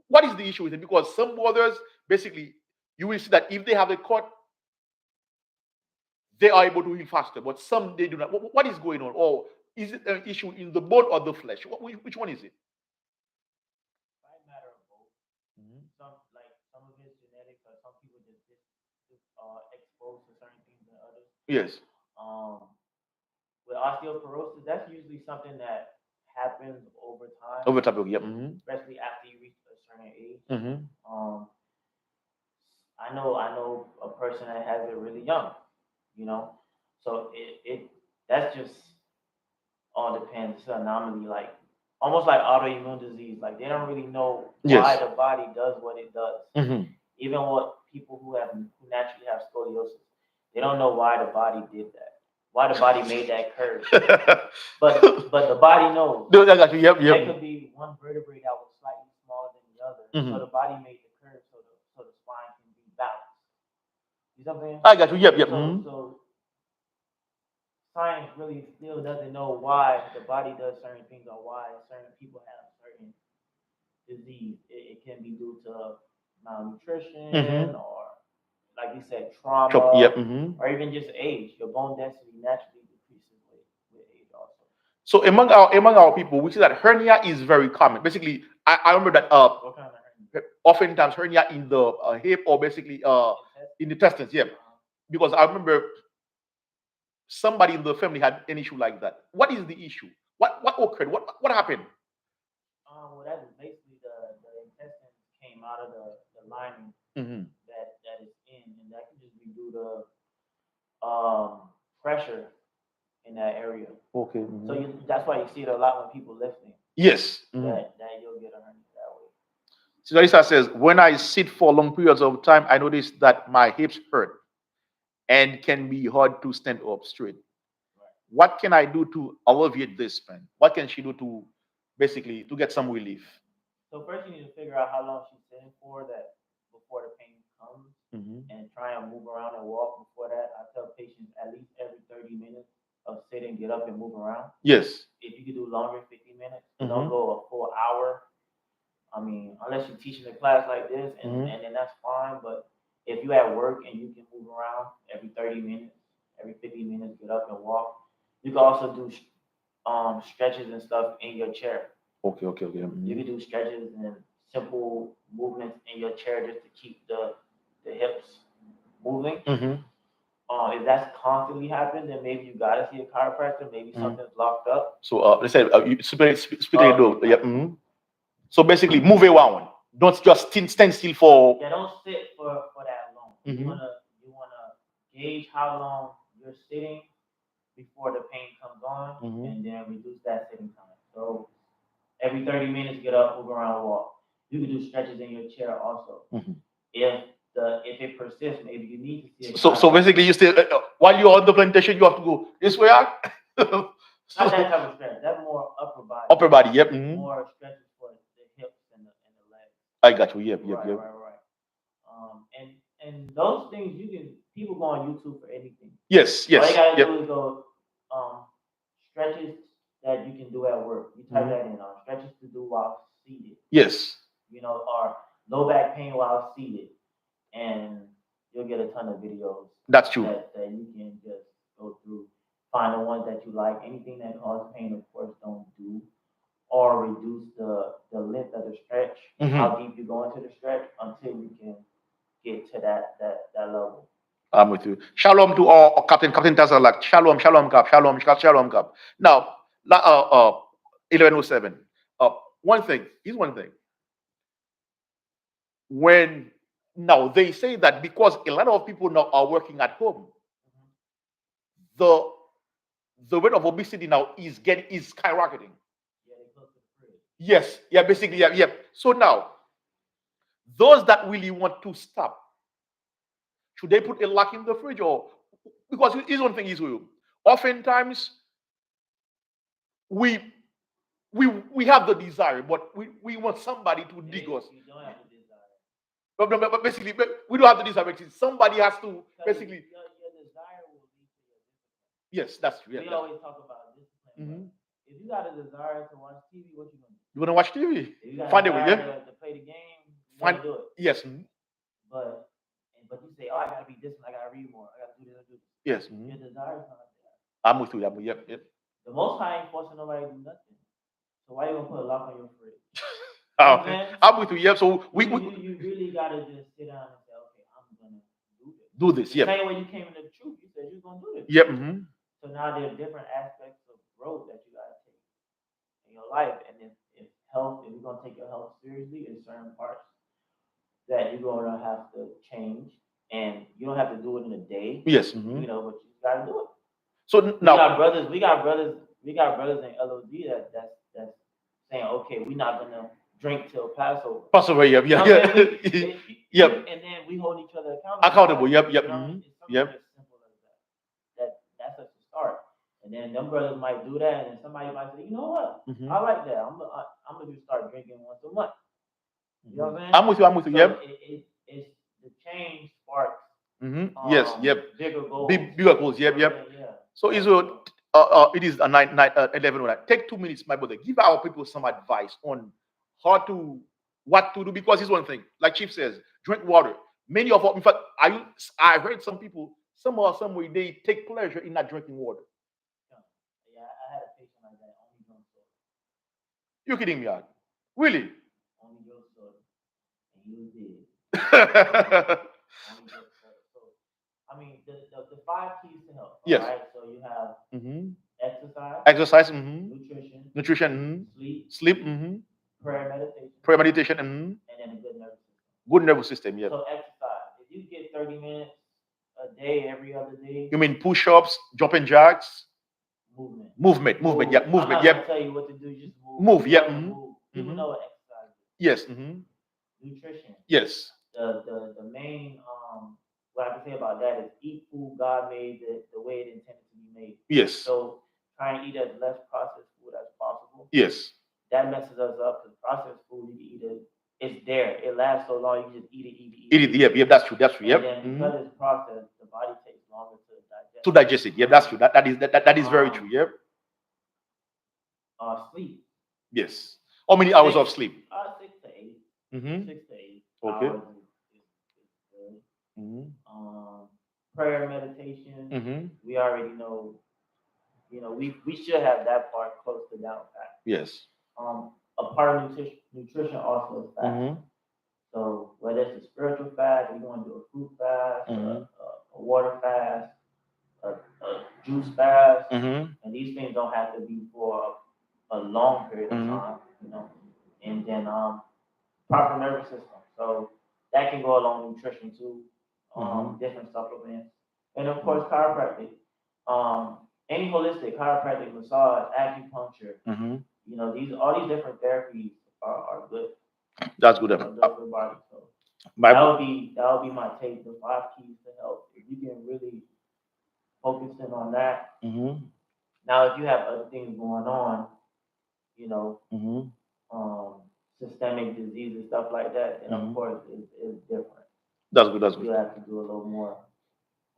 What is the issue with it? Because some brothers, basically, you will see that if they have a cut, they are able to heal faster, but some they do not. What is going on? Or is it an issue in the bone or the flesh? Which one is it? Might matter of both. Some of it's genetics, or some people just exposed to certain things than others. Yes. With osteoporosis, that's usually something that happens over time. Over time, yeah. Especially after you reach a certain age. Mm-hmm. I know a person that has it really young, So that's just all depends. It's an anomaly, like almost like autoimmune disease. Like they don't really know why the body does what it does. Even what people who naturally have scoliosis, they don't know why the body did that. Why the body made that curve. but the body knows. No, I got you. Yep. There could be one vertebrae that was slightly smaller than the other. So the body made the curve so the spine can be balanced. You know what I'm saying? I got you. Yep. So science really still doesn't know why the body does certain things or why certain people have certain disease. It can be due to malnutrition or, like you said, trauma, or even just age. Your bone density naturally decreases with age also. So among our people, we see that hernia is very common. Basically, I remember that What kind of hernia? oftentimes hernia in the hip or basically in the intestines. Yeah, because I remember somebody in the family had an issue like that. What is the issue? What occurred? What happened? Well, that's basically the intestines came out of the lining that is in, and that could just be due to pressure in that area. Okay. So that's why you see it a lot when people lifting. Yes. That you'll get a hernia that way. So Larissa says, when I sit for long periods of time, I notice that my hips hurt and can be hard to stand up straight. Right. What can I do to alleviate this pain? What can she do to basically to get some relief? So first you need to figure out how long she's sitting for that before the pain comes, and try and move around and walk before that. I tell patients at least every up and move around. Yes. If you could do longer, 50 minutes, don't go a full hour. I mean, unless you're teaching a class like this, and then that's fine. But if you at work and you can move around every 30 minutes, every 50 minutes, get up and walk. You can also do stretches and stuff in your chair. Okay. You can do stretches and simple movements in your chair just to keep the hips moving. If that's constantly happening, then maybe you gotta see a chiropractor. Maybe something's locked up. So let's say So basically, move around. Don't just stand still for. Yeah, don't sit for that long. You wanna gauge how long you're sitting before the pain comes on, and then reduce that sitting time. So every 30 minutes, get up, move around, walk. You can do stretches in your chair also. If it persists, maybe you need to see a So basically, you still while you're on the plantation, you have to go this way out. Not that type of stretch. That's more upper body. Upper body, yep. More stretches for the hips and the legs. I got you. Yep. Right. And those things people go on YouTube for anything. Yes. All you gotta do is go stretches that you can do at work. You type that in stretches to do while seated. Yes. Or low back pain while seated, and you'll get a ton of videos. That's true. That you can just go through, find the ones that you like. Anything that causes pain, of course, don't do, or reduce the length of the stretch, how deep you go into the stretch until you can get to that level. I'm with you. Shalom to all Captain Tazalak. Shalom Cap. Now, 1107. Here's one thing. When now they say that because a lot of people now are working at home, the rate of obesity now is skyrocketing. Yes, basically, yeah. So now, those that really want to stop, should they put a lock in the fridge, or because here's one thing is oftentimes we have the desire, but we want somebody to dig us. You don't have the desire. But basically, we don't have the desire. Somebody has to basically. Your desire will lead to your discipline. Yes, that's true. We always talk about discipline. If you got a desire to watch TV, what you gonna do? You wanna watch TV? If you got Find a a way, desire to play the game, you wanna do it. Yes. But you say, I gotta be disciplined, I gotta read more, I gotta do this, Yes. Your desire is not there. I'm with you. Yep. The Most High ain't forcing nobody to do nothing. So why you gonna put a lock on your fridge? I'm with you. Yep. So you really gotta just sit down and say, okay, I'm gonna do this. Yep. Same way you came into the truth, you said you're gonna do this. Yep. So now there are different aspects of growth that you gotta take in your life, and if you're gonna take your health seriously, in certain parts that you're gonna have to change, and you don't have to do it in a day. Yes. But you just gotta do it. So now we got brothers in LOZ that's saying, okay, we're not gonna drink till Passover. Yep. Yep. And then we hold each other accountable. Yep. Yep. As simple as that. That's just a start. And then them brothers might do that, and then somebody might say, you know what? I like that. I'm gonna just start drinking once a month. You know what I'm saying? I'm with you. So yep. It's the change sparks. Yes. Yep. Bigger goals. Bigger goals. Yep. Yeah. So Israel, it is 11. Take 2 minutes, my brother. Give our people some advice on what to do, because it's one thing. Like Chief says, drink water. Many of us, in fact, I heard some people, some way they take pleasure in not drinking water. Yeah, I had a patient like that. Only drunk soda. You're kidding me out? Really? Only drunk soda, and he was dead. Only drunk soda. So, I mean, the 5 keys to health. Yes. Right. So you have exercise, nutrition, sleep, prayer meditation, and then a good nervous system. Good nervous system. Yeah. So exercise. If you get 30 minutes a day, every other day. You mean push-ups, jumping jacks? Movement. Yeah, movement. I'm not gonna tell you what to do. Just move. Yeah. Move. People know what exercise is. Yes. Nutrition. Yes. The main what I can say about that is eat food God made the way it intended to be made. Yes. So try and eat as less processed food as possible. Yes. That messes us up because processed food, you can eat it. It's there. It lasts so long. You can just eat it. Eat it. Yep. That's true. Yep. And then because it's processed, the body takes longer to digest. It. Yep. That's true. That is very true. Yep. sleep. Yes. How many hours of sleep? 6 to 8. Mm-hmm. 6 to 8 Okay. hours is good. Mm-hmm. Prayer, meditation. Mm-hmm. We already know. We should have that part close to down pat. Yes. A part of nutrition also is fast. Mm-hmm. So whether it's a spiritual fast, we want to do a fruit fast, Mm-hmm. a water fast, a juice fast, Mm-hmm. and these things don't have to be for a long period of Mm-hmm. time, And then proper nervous system, so that can go along with nutrition too. Different supplements, and of course chiropractic. Any holistic chiropractic, massage, acupuncture. Mm-hmm. All these different therapies are good. That's good. Good for the body. So My that would be my take. The 5 keys to health. If you can really focus in on that. Mm-hmm. Now, if you have other things going on, you know, Mm-hmm. systemic disease and stuff like that, then of course it's different. That's good. That's good. You have to do a little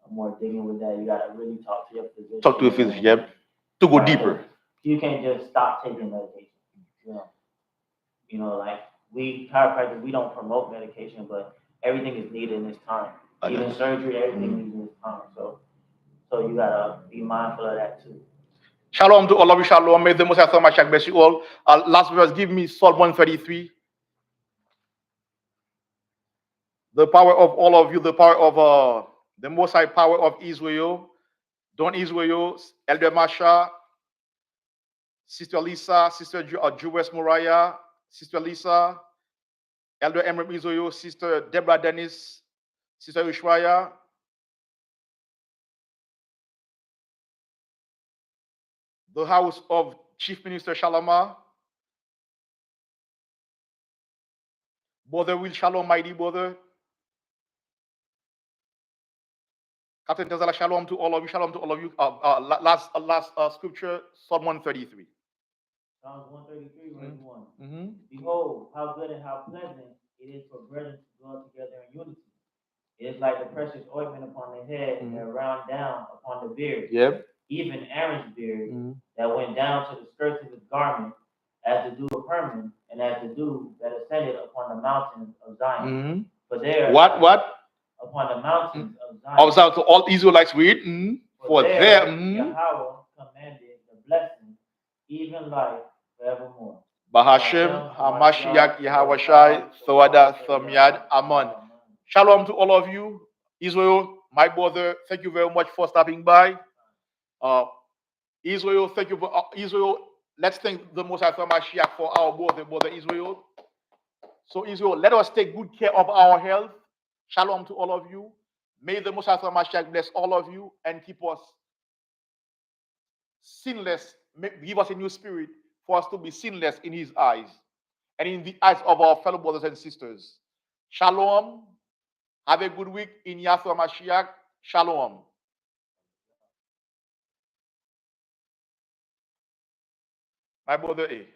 more digging with that. You got to really talk to your physician. Talk to a physician, yep. To go deeper. You can't just stop taking medication. Like we chiropractors, we don't promote medication, but everything is needed in this time. Even surgery, everything needs in this time. So you gotta be mindful of that too. Shalom to all of you. Shalom. May the Most High Mashiach bless you all. Last verse, give me Psalm 133. The power of all of you, the power of the Most High power of Israel. Don Israel, Elder Masha, Sister Lisa, Sister Jewess Moriah, Sister Lisa, Elder Emrem Israel, Sister Deborah Dennis, Sister Ushwaya, the house of Chief Minister Shalama, Brother Will Shalom, mighty brother. Captain Tazala, shalom to all of you. Shalom to all of you. Last scripture, Psalm 133. Psalms 133, verse 1. Behold, how good and how pleasant it is for brethren to dwell together in unity. It is like the precious ointment upon the head that ran down upon the beard. Yep. Even Aaron's beard that went down to the skirts of his garment, as the dew of Hermon, and as the dew that ascended upon the mountains of Zion. For there, what? Upon the mountains of Zion. Observe to all Israelites read. For there, Yahweh commanded the blessing, even life forevermore. Bahashem, Hamashiach, Yahawashai, Thawada, Thamyad, Amen. Shalom to all of you. Israel, my brother, thank you very much for stopping by. Israel, thank you for Israel. Let's thank the Most High Mashiach for our brother Israel. So Israel, let us take good care of our health. Shalom to all of you. May the Most High Mashiach bless all of you and keep us sinless. Give us a new spirit for us to be sinless in His eyes and in the eyes of our fellow brothers and sisters. Shalom. Have a good week in Yahshua Mashiach. Shalom. My brother A.